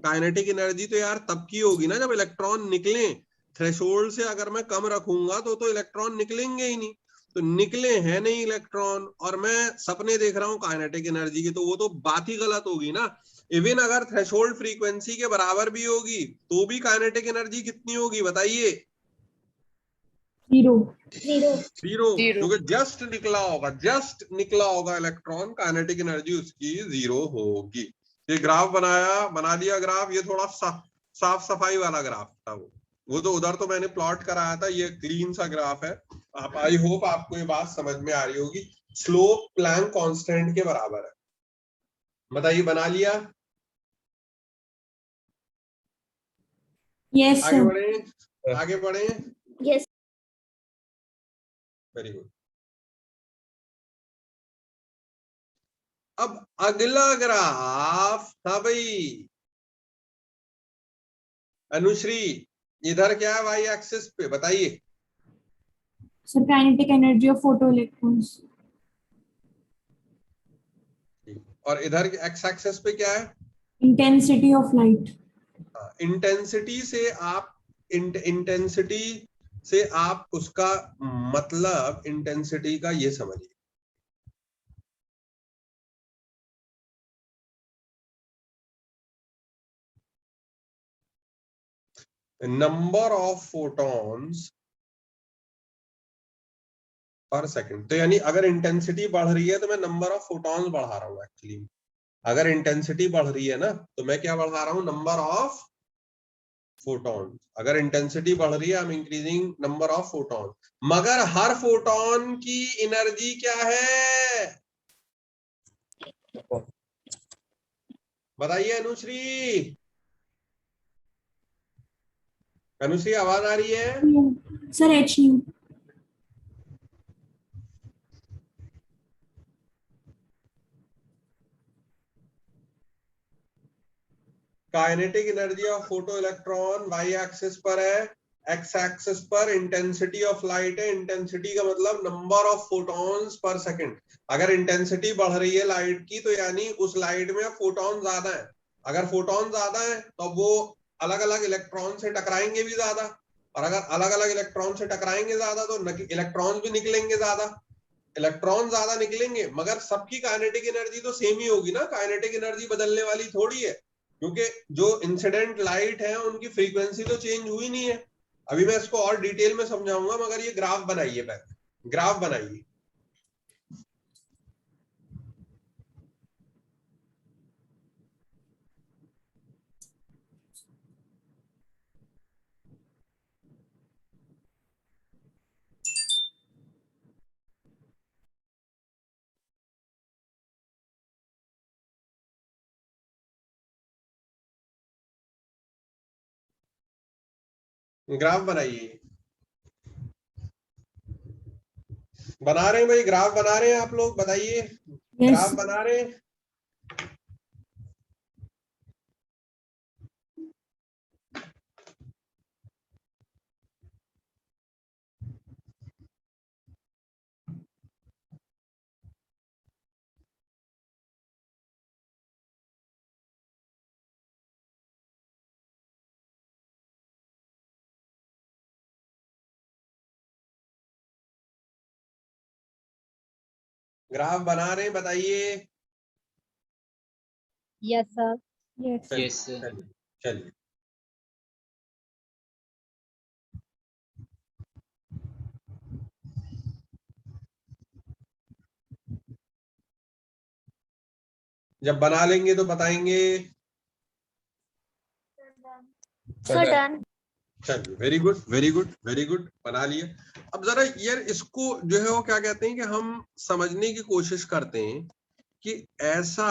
काइनेटिक एनर्जी तो यार तब की होगी ना जब इलेक्ट्रॉन निकले। थ्रेशोल्ड से अगर मैं कम रखूंगा तो इलेक्ट्रॉन निकलेंगे ही नहीं, तो निकले हैं नहीं इलेक्ट्रॉन और मैं सपने देख रहा हूँ काइनेटिक एनर्जी की, तो वो तो बात ही गलत होगी ना। इवन अगर थ्रेशोल्ड फ्रीक्वेंसी के बराबर भी होगी तो भी काइनेटिक एनर्जी कितनी होगी बताइए? जीरो। जीरो, क्योंकि जस्ट निकला होगा इलेक्ट्रॉन, काइनेटिक एनर्जी उसकी जीरो होगी। ये ग्राफ बनाया, बना लिया ग्राफ। ये थोड़ा साफ सफाई वाला ग्राफ था, वो तो उधर तो मैंने प्लॉट कराया था, ये क्लीन सा ग्राफ है। आप आई होप आपको ये बात समझ में आ रही होगी। स्लोप प्लैंक कांस्टेंट के बराबर है। बताइए, बना लिया? यस आगे सर। बढ़े, आगे बढ़े। यस। Very good. अब अगला ग्राफ था भाई अनुश्री, इधर क्या है वाई एक्सिस पे बताइए? Sir kinetic energy of photo electrons. और इधर एक्स एक्सिस पे क्या है? Intensity of light. इंटेंसिटी से आप उसका मतलब इंटेंसिटी का ये समझिए। Number of photons per second. तो यानी अगर इंटेंसिटी बढ़ रही है तो मैं नंबर ऑफ फोटॉन्स बढ़ा रहा हूं एक्चुअली। अगर इंटेंसिटी बढ़ रही है ना तो मैं क्या बढ़ा रहा हूं, नंबर ऑफ फोटॉन। अगर इंटेंसिटी बढ़ रही है I am increasing number of photon. मगर हर फोटॉन की एनर्जी क्या है, बताइए अनुश्री। अनुश्री आवाज आ रही है? Sir H nu. Kinetic energy of photo electron Y axis पर है, एक्स एक्सिस पर इंटेंसिटी ऑफ लाइट है। इंटेंसिटी का मतलब number of photons per second. अगर इंटेंसिटी बढ़ रही है लाइट की तो यानी उस लाइट में फोटॉन ज्यादा है। अगर फोटॉन ज्यादा है तो वो अलग अलग इलेक्ट्रॉन से टकराएंगे भी ज्यादा, और अगर अलग अलग इलेक्ट्रॉन से टकराएंगे ज्यादा तो इलेक्ट्रॉन भी निकलेंगे ज्यादा। इलेक्ट्रॉन ज्यादा निकलेंगे मगर सबकी काइनेटिक एनर्जी तो सेम ही होगी ना, काइनेटिक एनर्जी बदलने वाली थोड़ी है, क्योंकि जो इंसिडेंट लाइट है उनकी फ्रीक्वेंसी तो चेंज हुई नहीं है। अभी मैं इसको और डिटेल में समझाऊंगा, मगर ये ग्राफ बनाइए, पहले ग्राफ बनाइए। ग्राफ बनाइए, बना रहे हैं भाई, ग्राफ बना रहे हैं आप लोग, बताइए। ग्राफ बना रहे हैं? ग्राफ बना रहे हैं, बताइए। Yes sir. चलिए चलिए। जब बना लेंगे तो बताएंगे। Sir done. चलिए, very good very good very good, बना लिए। अब जरा यार इसको जो है वो क्या कहते हैं कि हम समझने की कोशिश करते हैं कि ऐसा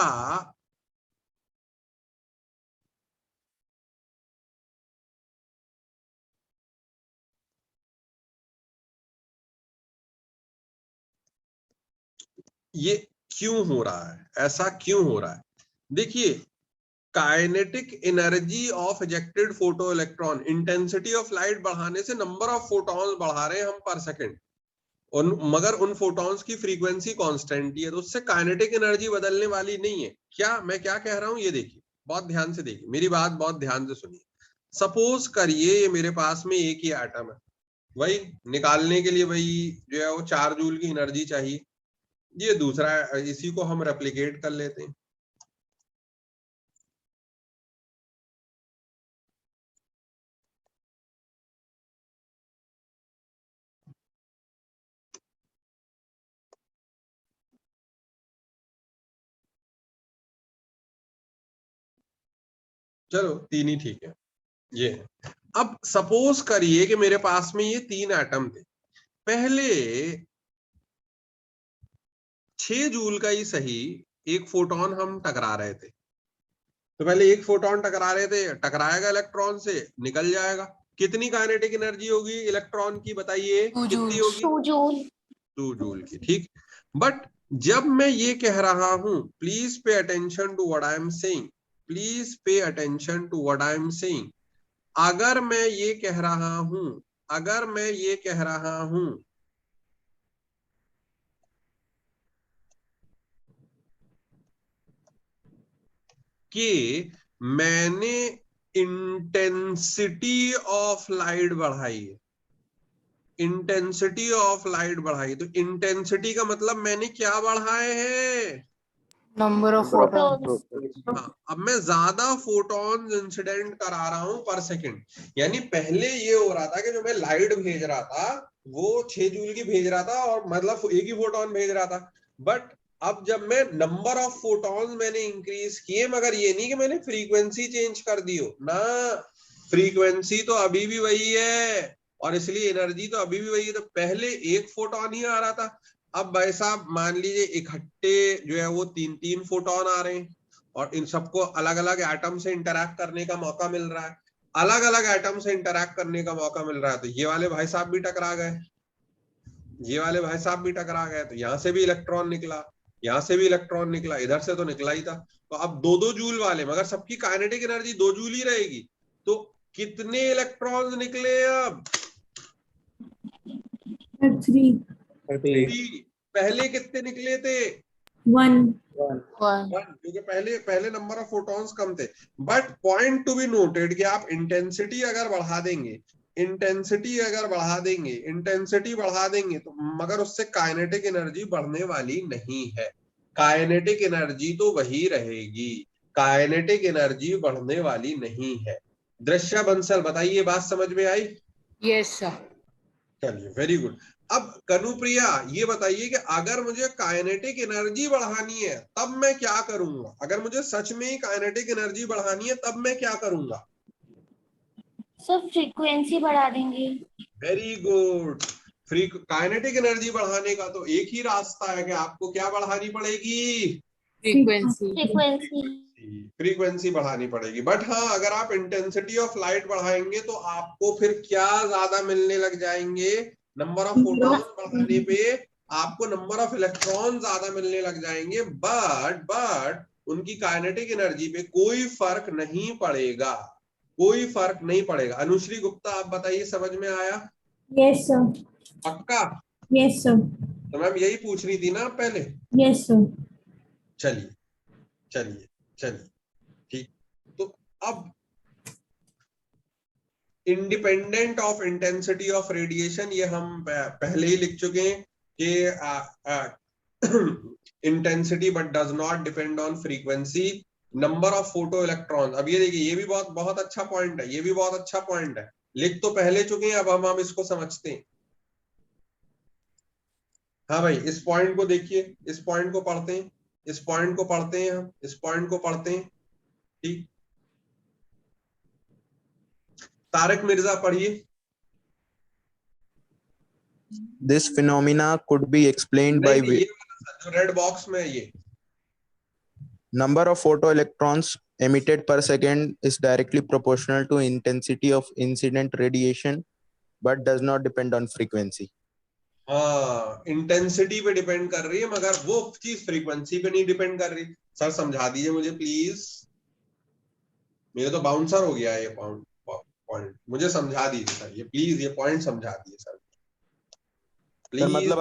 ये क्यों हो रहा है, ऐसा क्यों हो रहा है। देखिए, kinetic energy of ejected photo electron, intensity of light बढ़ाने से नंबर ऑफ फोटॉन्स बढ़ा रहे हैं हम पर सेकंड, मगर उन फोटॉन्स की फ्रीक्वेंसी कांस्टेंट ही है, तो उससे काइनेटिक एनर्जी बदलने वाली नहीं है। क्या मैं क्या कह रहा हूं ये देखिए, बहुत ध्यान से देखिए, मेरी बात बहुत ध्यान से सुनिए। सपोज करिए ये मेरे पास में एक ही एटम है, वही निकालने के लिए वही जो है वो 4 जूल की एनर्जी चाहिए। ये दूसरा, इसी को हम रेप्लिकेट कर लेते हैं। चलो 3 ही ठीक है, ये है। अब सपोज करिए कि मेरे पास में ये 3 एटम थे, पहले 6 जूल का ही सही एक फोटोन हम टकरा रहे थे। तो पहले एक फोटोन टकरा रहे थे, टकराएगा इलेक्ट्रॉन से, निकल जाएगा। कितनी काइनेटिक एनर्जी होगी इलेक्ट्रॉन की, बताइए कितनी होगी? 2 जूल। 2 जूल की, ठीक। बट जब मैं ये कह रहा हूं, please pay attention to what I am saying, please pay attention to what I am saying. अगर मैं ये कह रहा हूं, अगर मैं ये कह रहा हूं कि मैंने इंटेंसिटी ऑफ लाइट बढ़ाई है, इंटेंसिटी ऑफ लाइट बढ़ाई, तो इंटेंसिटी का मतलब मैंने क्या बढ़ाए हैं, नंबर ऑफ फोटॉन्स। हाँ, अब मैं ज्यादा फोटॉन्स इंसिडेंट करा रहा हूं पर सेकंड। यानी पहले ये हो रहा था कि जो मैं लाइट भेज रहा था वो 6 जूल की भेज रहा था और मतलब एक ही फोटोन भेज रहा था। बट अब जब मैं नंबर ऑफ फोटॉन्स मैंने इंक्रीज किए, मगर ये नहीं कि मैंने फ्रीक्वेंसी चेंज कर दी हो ना, फ्रीक्वेंसी तो अभी भी वही है और इसलिए एनर्जी तो अभी भी वही है। तो पहले एक फोटोन ही आ रहा था, अब भाई साहब मान लीजिए इकट्ठे जो है वो 3-3 फोटोन आ रहे हैं और इन सबको अलग अलग एटम से इंटरैक्ट करने का मौका मिल रहा है, अलग अलग एटम से इंटरैक्ट करने का मौका मिल रहा है। तो ये वाले भाई साहब भी टकरा गए, ये वाले भाई साहब भी टकरा गए, तो यहां से भी इलेक्ट्रॉन निकला, यहां से भी इलेक्ट्रॉन निकला, इधर से तो निकला ही था। तो अब 2-2 जूल वाले, मगर सबकी काइनेटिक एनर्जी 2 जूल ही रहेगी, तो कितने इलेक्ट्रॉन्स निकले अब? 3 पहले कितने निकले थे? 1 क्योंकि पहले नंबर ऑफ फोटॉन्स कम थे। But point to be noted कि आप इंटेंसिटी अगर बढ़ा देंगे, इंटेंसिटी बढ़ा देंगे तो मगर उससे काइनेटिक एनर्जी बढ़ने वाली नहीं है, काइनेटिक एनर्जी तो वही रहेगी, काइनेटिक एनर्जी बढ़ने वाली नहीं है। दृश्य बंसल बताइए, बात समझ में आई? Yes sir. चलिए वेरी गुड। अब कनुप्रिया ये बताइए कि अगर मुझे काइनेटिक एनर्जी बढ़ानी है तब मैं क्या करूंगा? अगर मुझे सच में ही काइनेटिक एनर्जी बढ़ानी है तब मैं क्या करूंगा? सर फ्रीक्वेंसी बढ़ा देंगे। Very good. काइनेटिक एनर्जी बढ़ाने का तो एक ही रास्ता है कि आपको क्या बढ़ानी पड़ेगी? फ्रीक्वेंसी बढ़ानी पड़ेगी। बट हाँ, अगर आप इंटेंसिटी ऑफ लाइट बढ़ाएंगे तो आपको फिर क्या ज्यादा मिलने लग जाएंगे? नंबर ऑफ फोटॉन्स बढ़ाने पे आपको नंबर ऑफ इलेक्ट्रॉन ज्यादा मिलने लग जाएंगे, बट उनकी काइनेटिक एनर्जी पे कोई फर्क नहीं पड़ेगा, कोई फर्क नहीं पड़ेगा। अनुश्री गुप्ता आप बताइए, समझ में आया? Yes sir. पक्का? Yes sir. तो मैम यही पूछ रही थी ना पहले? Yes sir. चलिए चलिए चलिए ठीक। तो अब independent of intensity of radiation, ये हम पहले ही लिख चुके हैं कि intensity but does not depend on frequency, number of photo electron. अब ये देखिए, ये भी बहुत बहुत अच्छा पॉइंट है, ये भी बहुत अच्छा पॉइंट है, लिख तो पहले चुके हैं, अब हम इसको समझते हैं। हाँ भाई, इस पॉइंट को देखिए, इस पॉइंट को पढ़ते हैं, इस पॉइंट को पढ़ते हैं, हम इस पॉइंट को पढ़ते हैं। ठीक, तारक मिर्जा पढ़िए। This phenomena could be explained by नहीं, ये जो रेड बॉक्स में है, ये number of photoelectrons emitted per second is directly proportional to intensity of incident radiation, but does not depend on frequency. हाँ, इंटेंसिटी पे डिपेंड कर रही है, मगर वो चीज फ्रीक्वेंसी पे नहीं डिपेंड कर रही। सर समझा दीजिए मुझे प्लीज, मेरे तो बाउंसर हो गया ये पॉइंट, मुझे समझा दीजिए सर, ये प्लीज, ये पॉइंट समझा दीजिए सर सर मतलब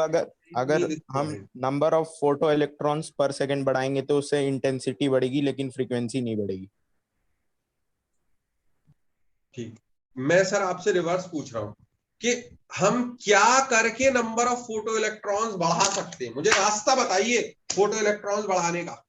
अगर हम नंबर ऑफ फोटो इलेक्ट्रॉन्स पर सेकंड बढ़ाएंगे तो उससे इंटेंसिटी बढ़ेगी लेकिन फ्रीक्वेंसी नहीं बढ़ेगी। ठीक, मैं सर आपसे रिवर्स पूछ रहा हूँ कि हम क्या करके नंबर ऑफ फोटो इलेक्ट्रॉन्स बढ़ा सकते हैं? मुझे रास्ता बताइए फोटो इलेक्ट्रॉन्स बढ़ाने का।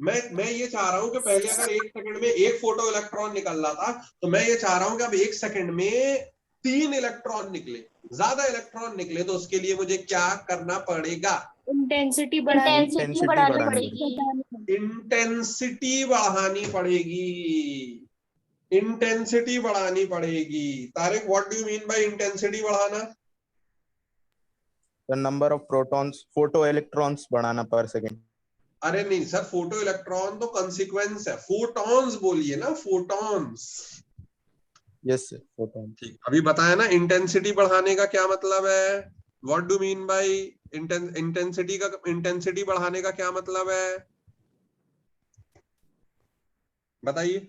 मैं ये चाह रहा हूं कि पहले अगर 1 सेकंड में 1 फोटो इलेक्ट्रॉन निकल रहा था, तो मैं ये चाह रहा हूं कि अब 1 सेकंड में 3 इलेक्ट्रॉन निकले, ज्यादा इलेक्ट्रॉन निकले, तो उसके लिए मुझे क्या करना पड़ेगा? इंटेंसिटी बढ़ानी पड़ेगी। इंटेंसिटी बढ़ानी पड़ेगी, इंटेंसिटी बढ़ानी पड़ेगी। Tariq, what do you mean by intensity बढ़ाना? The number of protons, photo electrons बढ़ाना पर सेकंड। अरे नहीं सर, फोटो इलेक्ट्रॉन तो कंसीक्वेंस है, फोटॉन्स बोलिए ना, फोटॉन्स। Yes sir, photon. ठीक, अभी बताया ना इंटेंसिटी बढ़ाने का क्या मतलब है? What do mean by intensity बढ़ाने का क्या मतलब है? बताइए।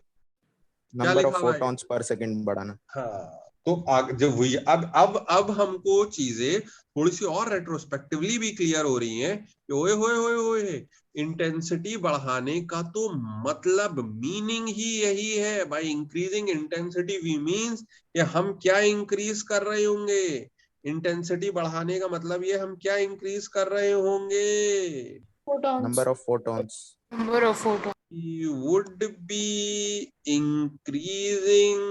Number of photons per second बढ़ाना। हाँ, तो जब वही अब हमको चीजें थोड़ी सी और रेट्रोस्पेक्टिवली भी क्लियर हो रही हैं कि ओए होए होए होए, इंटेंसिटी बढ़ाने का तो मतलब मीनिंग ही यही है। By increasing intensity we means कि हम क्या इंक्रीज कर रहे होंगे? इंटेंसिटी बढ़ाने का मतलब ये हम क्या इंक्रीज कर रहे होंगे? Number of photons. Number of photons. would be increasing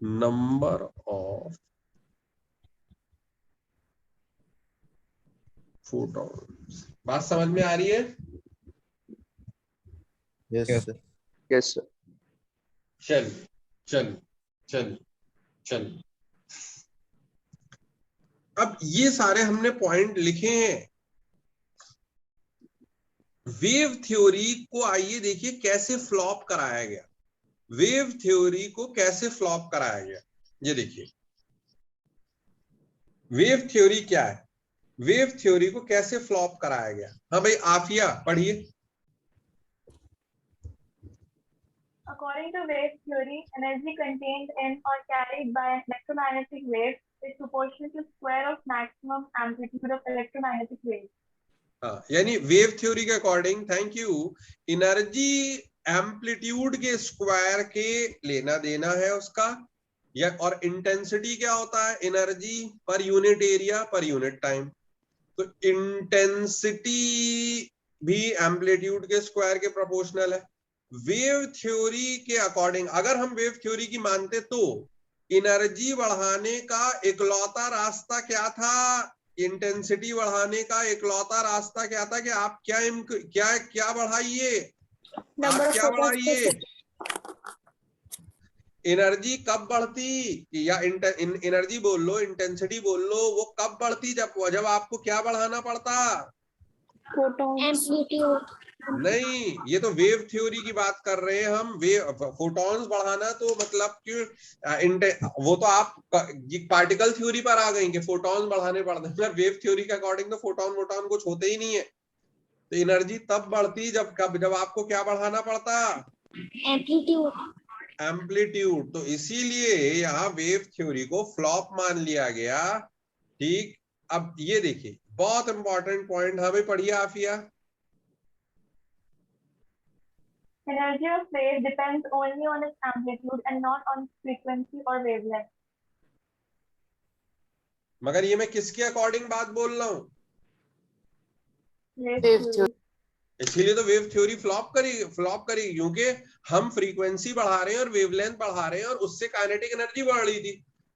number of photons. बात समझ में आ रही है? Yes, Yes. sir. Yes, sir. चल चल चल चल अब ये सारे हमने पॉइंट लिखे हैं। वेव थ्योरी को आइए देखिए कैसे फ्लॉप कराया गया। वेव थ्योरी को कैसे फ्लॉप कराया गया, ये देखिए। वेव थ्योरी क्या है, वेव थ्योरी को कैसे फ्लॉप कराया गया। हाँ भाई आफिया पढ़िए। According to wave theory, energy contained in or carried by an electromagnetic wave is proportional to square of maximum amplitude of electromagnetic wave. हाँ, यानी वेव थ्योरी के according, thank you, energy amplitude के स्क्वायर के लेना देना है उसका, या और इंटेंसिटी क्या होता है, energy per unit area per unit time. तो इंटेंसिटी भी एम्पलीट्यूड के स्क्वायर के प्रोपोर्शनल है। वेव थ्योरी के अकॉर्डिंग अगर हम वेव थ्योरी की मानते तो एनर्जी बढ़ाने का इकलौता रास्ता क्या था, इंटेंसिटी बढ़ाने का इकलौता रास्ता क्या था कि आप क्या बढ़ाइए, आप क्या बढ़ाइए। एनर्जी कब बढ़ती, या एनर्जी बोल लो, इंटेंसिटी बोल लो, वो कब बढ़ती, जब आपको क्या बढ़ाना पड़ता, एम्पलीट्यूड। नहीं, ये तो वेव थ्योरी की बात कर रहे हैं हम। वेव फोटॉन्स बढ़ाना तो मतलब कि वो तो आप पार्टिकल थ्योरी पर आ गई कि फोटॉन्स बढ़ाने पड़ते हैं। वेव थ्योरी के अकॉर्डिंग तो फोटॉन वोटॉन कुछ होते ही नहीं है। तो एनर्जी तब बढ़ती जब आपको क्या बढ़ाना पड़ता, एम्पलीट्यूड। एम्पलीट्यूड। तो इसीलिए यहाँ वेव थ्योरी को फ्लॉप मान लिया गया। ठीक, अब ये देखिए बहुत इंपॉर्टेंट पॉइंट, हाँ भाई पढ़िए Aafia. Energy of wave depends only on its amplitude and not on frequency or wavelength. मगर ये मैं किसके अकॉर्डिंग बात बोल रहा हूँ, इसीलिए तो वेव थ्योरी फ्लॉप करी क्योंकि हम फ्रीक्वेंसी बढ़ा रहे हैं और वेवलेंथ बढ़ा रहे हैं और उससे काइनेटिक एनर्जी बढ़ रही थी।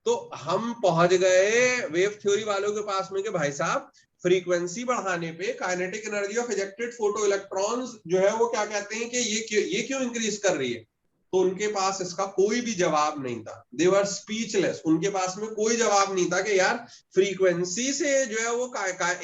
तो हम पहुंच गए वेव थ्योरी वालों के पास में कि भाई साहब फ्रीक्वेंसी बढ़ाने पे kinetic energy of ejected photo electrons जो है वो क्या कहते हैं कि ये क्यों इंक्रीज कर रही है। तो उनके पास इसका कोई भी जवाब नहीं था, दे वर स्पीचलेस। उनके पास में कोई जवाब नहीं था कि यार फ्रीक्वेंसी से जो है वो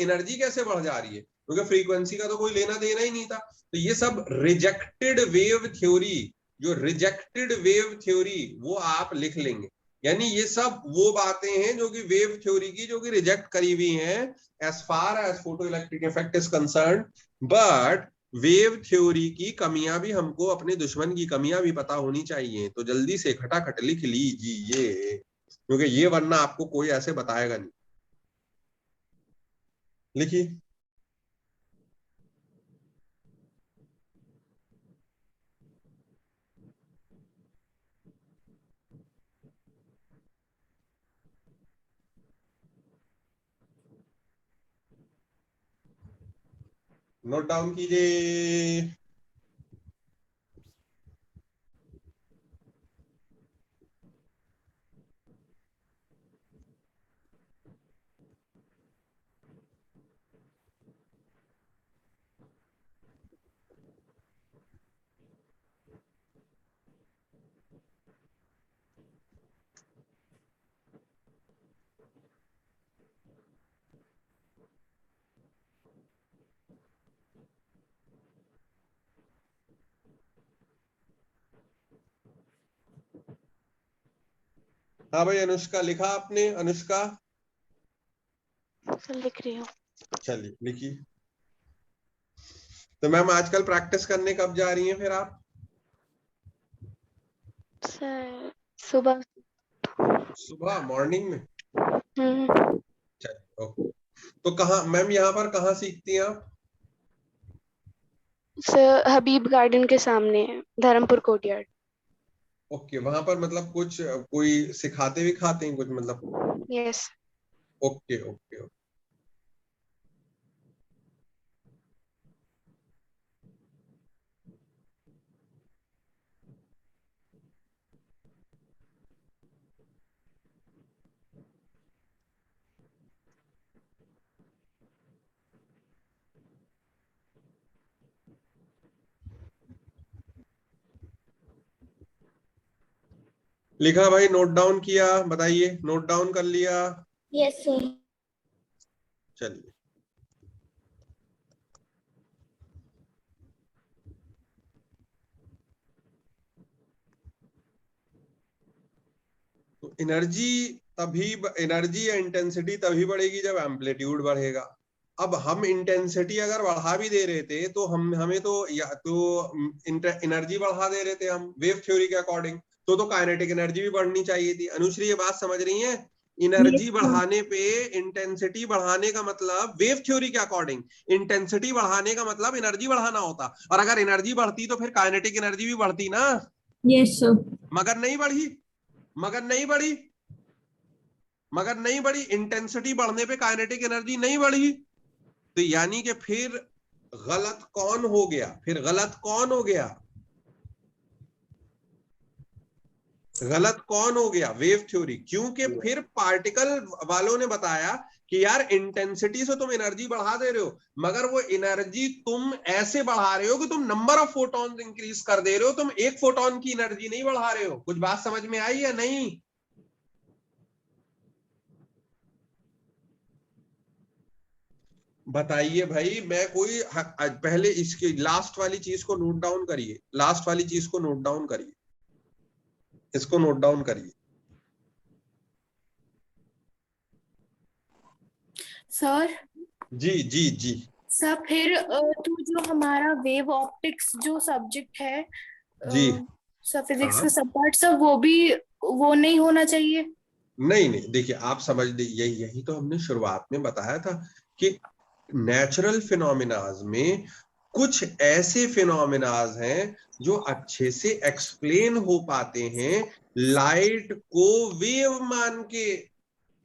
एनर्जी कैसे बढ़ जा रही है, क्योंकि फ्रीक्वेंसी का तो कोई लेना देना ही नहीं था। तो ये सब रिजेक्टेड वेव थ्योरी, जो रिजेक्टेड वेव थ्योरी वो आप लिख लेंगे। यानी ये सब वो बातें हैं जो कि वेव थ्योरी की जो कि रिजेक्ट करी हुई हैं as far as photo electric effect is concern. But wave theory की कमियां भी हमको, अपने दुश्मन की कमियां भी पता होनी चाहिए। तो जल्दी से खटाखट लिख लीजिए, क्योंकि ये वरना आपको कोई ऐसे बताएगा नहीं। लिखिए। नोट डाउन कीजिए। हाँ भाई अनुष्का, लिखा आपने? अनुष्का लिख रही हूँ। चलिए लिखिए। तो मैम आजकल प्रैक्टिस करने कब जा रही हैं फिर आप? सर सुबह। सुबह मॉर्निंग में? चलिए ओके। तो कहाँ मैम, यहाँ पर कहाँ सीखती हैं आप? सर हबीब गार्डन के सामने है, धर्मपुर कोर्टयार्ड। ओके, वहां पर मतलब कुछ कोई सिखाते भी खाते हैं कुछ मतलब? यस। Okay okay. लिखा भाई, नोट डाउन किया? बताइए, नोट डाउन कर लिया? Yes sir. चलिए, तो एनर्जी या इंटेंसिटी तभी बढ़ेगी जब एम्पलीट्यूड बढ़ेगा। अब हम इंटेंसिटी अगर बढ़ा भी दे रहे थे तो हमें तो एनर्जी बढ़ा दे रहे थे हम वेव थ्योरी के अकॉर्डिंग, तो काइनेटिक एनर्जी भी बढ़नी चाहिए थी। अनुश्री, ये बात समझ रही है? एनर्जी बढ़ाने पे इंटेंसिटी बढ़ाने का मतलब वेव थ्योरी के अकॉर्डिंग इंटेंसिटी बढ़ाने का मतलब एनर्जी बढ़ाना होता, और अगर एनर्जी बढ़ती तो फिर काइनेटिक एनर्जी भी बढ़ती ना। Yes sir. मगर नहीं बढ़ी, मगर नहीं बढ़ी, मगर नहीं बढ़ी। इंटेंसिटी बढ़ने पे काइनेटिक एनर्जी नहीं बढ़ी। तो यानी कि फिर गलत कौन हो गया? फिर गलत कौन हो गया? गलत कौन हो गया? Wave theory. क्योंकि फिर पार्टिकल वालों ने बताया कि यार इंटेंसिटी से तुम एनर्जी बढ़ा दे रहे हो, मगर वो एनर्जी तुम ऐसे बढ़ा रहे हो कि तुम नंबर ऑफ फोटॉन इंक्रीज कर दे रहे हो, तुम एक फोटोन की एनर्जी नहीं बढ़ा रहे हो। कुछ बात समझ में आई या नहीं? बताइए भाई। मैं कोई पहले इसकी लास्ट वाली चीज को नोट डाउन करिए, लास्ट वाली चीज को नोट डाउन करिए, इसको नोट डाउन करिए। सर जी जी जी। सर फिर तो जो हमारा वेव ऑप्टिक्स जो सब्जेक्ट है जी सर, फिजिक्स हाँ। का सब पार्ट सर वो नहीं होना चाहिए। नहीं नहीं, देखिए आप समझ लीजिए, यही तो हमने शुरुआत में बताया था कि नेचुरल फिनोमिनाज में कुछ ऐसे फिनोमिनाज हैं जो अच्छे से एक्सप्लेन हो पाते हैं लाइट को वेव मान के।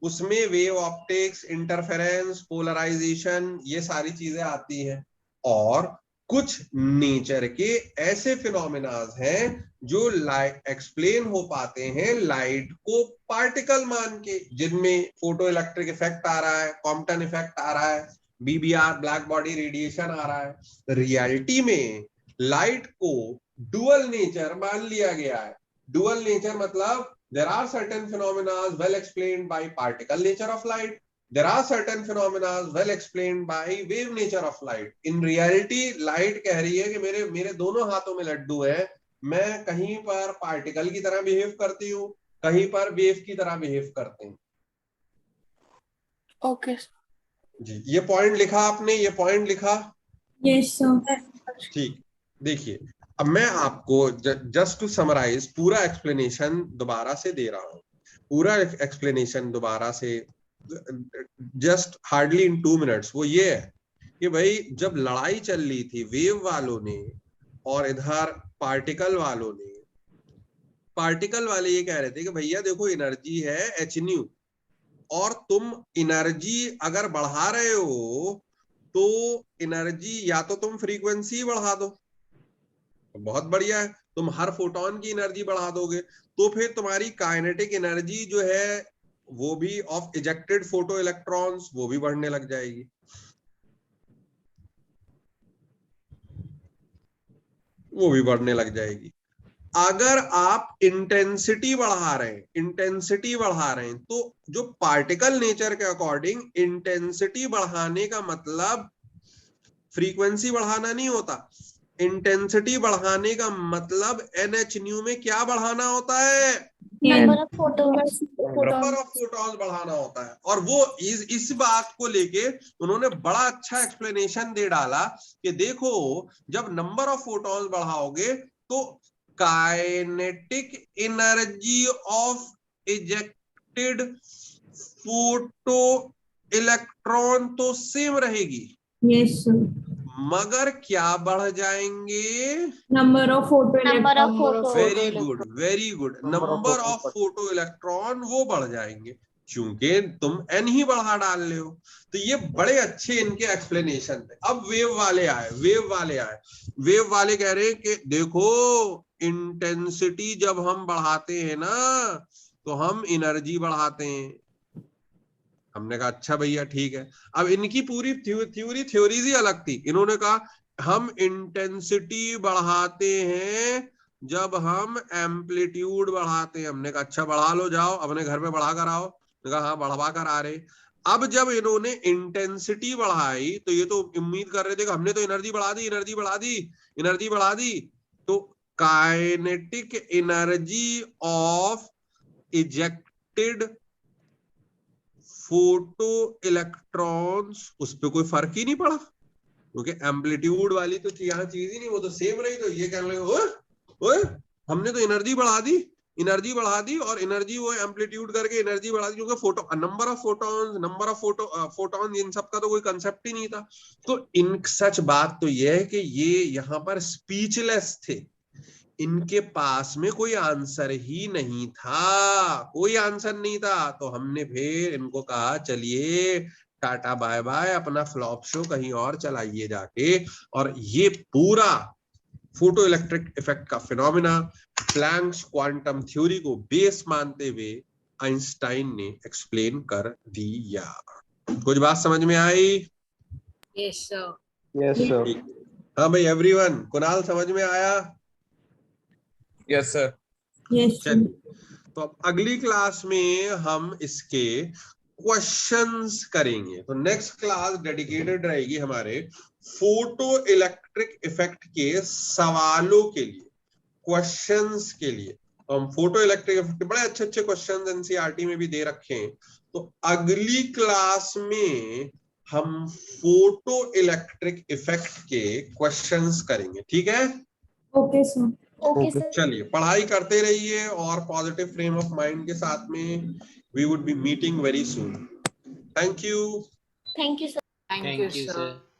उसमें वेव ऑप्टिक्स, इंटरफेरेंस, पोलराइजेशन, ये सारी चीजें आती हैं। और कुछ नेचर के ऐसे फिनोमिनाज हैं जो लाइट एक्सप्लेन हो पाते हैं लाइट को पार्टिकल मान के, जिनमें फोटो इलेक्ट्रिक इफेक्ट आ रहा है, कॉम्पटन इफेक्ट आ रहा है, बीबीआर ब्लैक बॉडी रेडिएशन आ रहा है। रियलिटी में लाइट को डुअल नेचर मान लिया गया है। डुअल नेचर मतलब there are certain phenomena well explained by particle nature of light, there are certain phenomena well explained by wave nature of light. In reality light कह रही है कि मेरे दोनों हाथों में लड्डू है, मैं कहीं पर पार्टिकल की तरह बिहेव करती हूँ, कहीं पर वेव की तरह बिहेव करते हैं। ओके जी, ये पॉइंट लिखा आपने? ये पॉइंट लिखा? Yes sir. ठीक। देखिए, अब मैं आपको जस्ट टू समराइज पूरा एक्सप्लेनेशन दोबारा से दे रहा हूं, पूरा एक्सप्लेनेशन दोबारा से, जस्ट हार्डली इन 2 मिनट्स। वो ये है कि भाई जब लड़ाई चल रही थी वेव वालों ने और इधर पार्टिकल वालों ने, पार्टिकल वाले ये कह रहे थे कि भैया देखो एनर्जी है एच न्यू, और तुम एनर्जी अगर बढ़ा रहे हो तो एनर्जी या तो तुम फ्रीक्वेंसी बढ़ा दो, बहुत बढ़िया है, तुम हर फोटोन की एनर्जी बढ़ा दोगे तो फिर तुम्हारी काइनेटिक एनर्जी जो है वो भी ऑफ इजेक्टेड फोटो इलेक्ट्रॉन्स वो भी बढ़ने लग जाएगी, वो भी बढ़ने लग जाएगी। अगर आप इंटेंसिटी बढ़ा रहे हैं, इंटेंसिटी बढ़ा रहे हैं, तो जो पार्टिकल नेचर के अकॉर्डिंग इंटेंसिटी बढ़ाने का मतलब फ्रीक्वेंसी बढ़ाना नहीं होता। इंटेंसिटी बढ़ाने का मतलब NH न्यू में क्या बढ़ाना होता है? Number of photons. Number of photons बढ़ाना होता है। और वो इस बात को लेके उन्होंने बड़ा अच्छा एक्सप्लेनेशन दे डाला कि देखो जब नंबर ऑफ फोटॉन्स बढ़ाओगे तो kinetic energy of ejected photo electron तो सेम रहेगी, यस सर। मगर क्या बढ़ जाएंगे? Number of photo very good, very good. Number of photo electron वो बढ़ जाएंगे क्योंकि तुम n ही बढ़ा डाल रहे हो। तो ये बड़े अच्छे इनके एक्सप्लेनेशन थे। अब वेव वाले आए, वेव वाले कह रहे हैं कि देखो इंटेंसिटी जब हम बढ़ाते हैं ना तो हम एनर्जी बढ़ाते हैं। हमने कहा अच्छा भैया ठीक है। अब इनकी पूरी थ्योरीज ही अलग थी। इन्होंने कहा हम इंटेंसिटी बढ़ाते हैं जब हम एम्पलीट्यूड बढ़ाते हैं। हमने कहा अच्छा बढ़ा लो, जाओ अपने घर में बढ़ा कर आओ। कहा हाँ बढ़वा कर आ रहे। अब जब इन्होंने इंटेंसिटी बढ़ाई तो ये तो उम्मीद कर रहे थे कि हमने तो एनर्जी बढ़ा दी। तो kinetic energy of ejected photo electrons, उस पर कोई फर्क ही नहीं पड़ा क्योंकि एम्पलीट्यूड वाली तो यहाँ चीज ही नहीं, वो तो सेम रही। तो ये कहने लगे ओए हमने तो एनर्जी बढ़ा दी और एनर्जी वो एम्पलीट्यूड करके एनर्जी बढ़ा दी क्योंकि फोटो नंबर ऑफ फोटॉन इन सब का तो कोई कंसेप्ट ही नहीं था। तो इन सच बात तो यह है कि ये यहाँ पर स्पीचलेस थे। इनके पास में कोई आंसर ही नहीं था, तो हमने फिर इनको कहा चलिए टाटा बाय बाय, अपना फ्लॉप शो कहीं और चलाइए जाके। और ये पूरा फोटो इलेक्ट्रिक इफेक्ट का फिनोमिना प्लैंक्स क्वांटम थ्योरी को बेस मानते हुए आइंस्टाइन ने एक्सप्लेन कर दिया। कुछ बात समझ में आई? Yes sir. Yes sir. हाँ भाई एवरीवन, कुणाल समझ में आया? Yes sir. चलिए तो अब अगली क्लास में हम इसके क्वेश्चंस करेंगे। तो नेक्स्ट क्लास डेडिकेटेड रहेगी हमारे फोटो इलेक्ट्रिक इफेक्ट के सवालों के लिए, क्वेश्चंस के लिए। तो हम फोटो इलेक्ट्रिक इफेक्ट के बड़े अच्छे क्वेश्चंस एनसीईआरटी में भी दे रखे हैं। तो अगली क्लास में हम फोटो इलेक्ट्रिक इफेक्ट के क्वेश्चंस करेंगे, ठीक है? Okay sir. Okay sir. चलिए पढ़ाई करते रहिए और पॉजिटिव फ्रेम ऑफ माइंड के साथ में we would be meeting very soon. Thank you. Thank you sir. Thank you sir.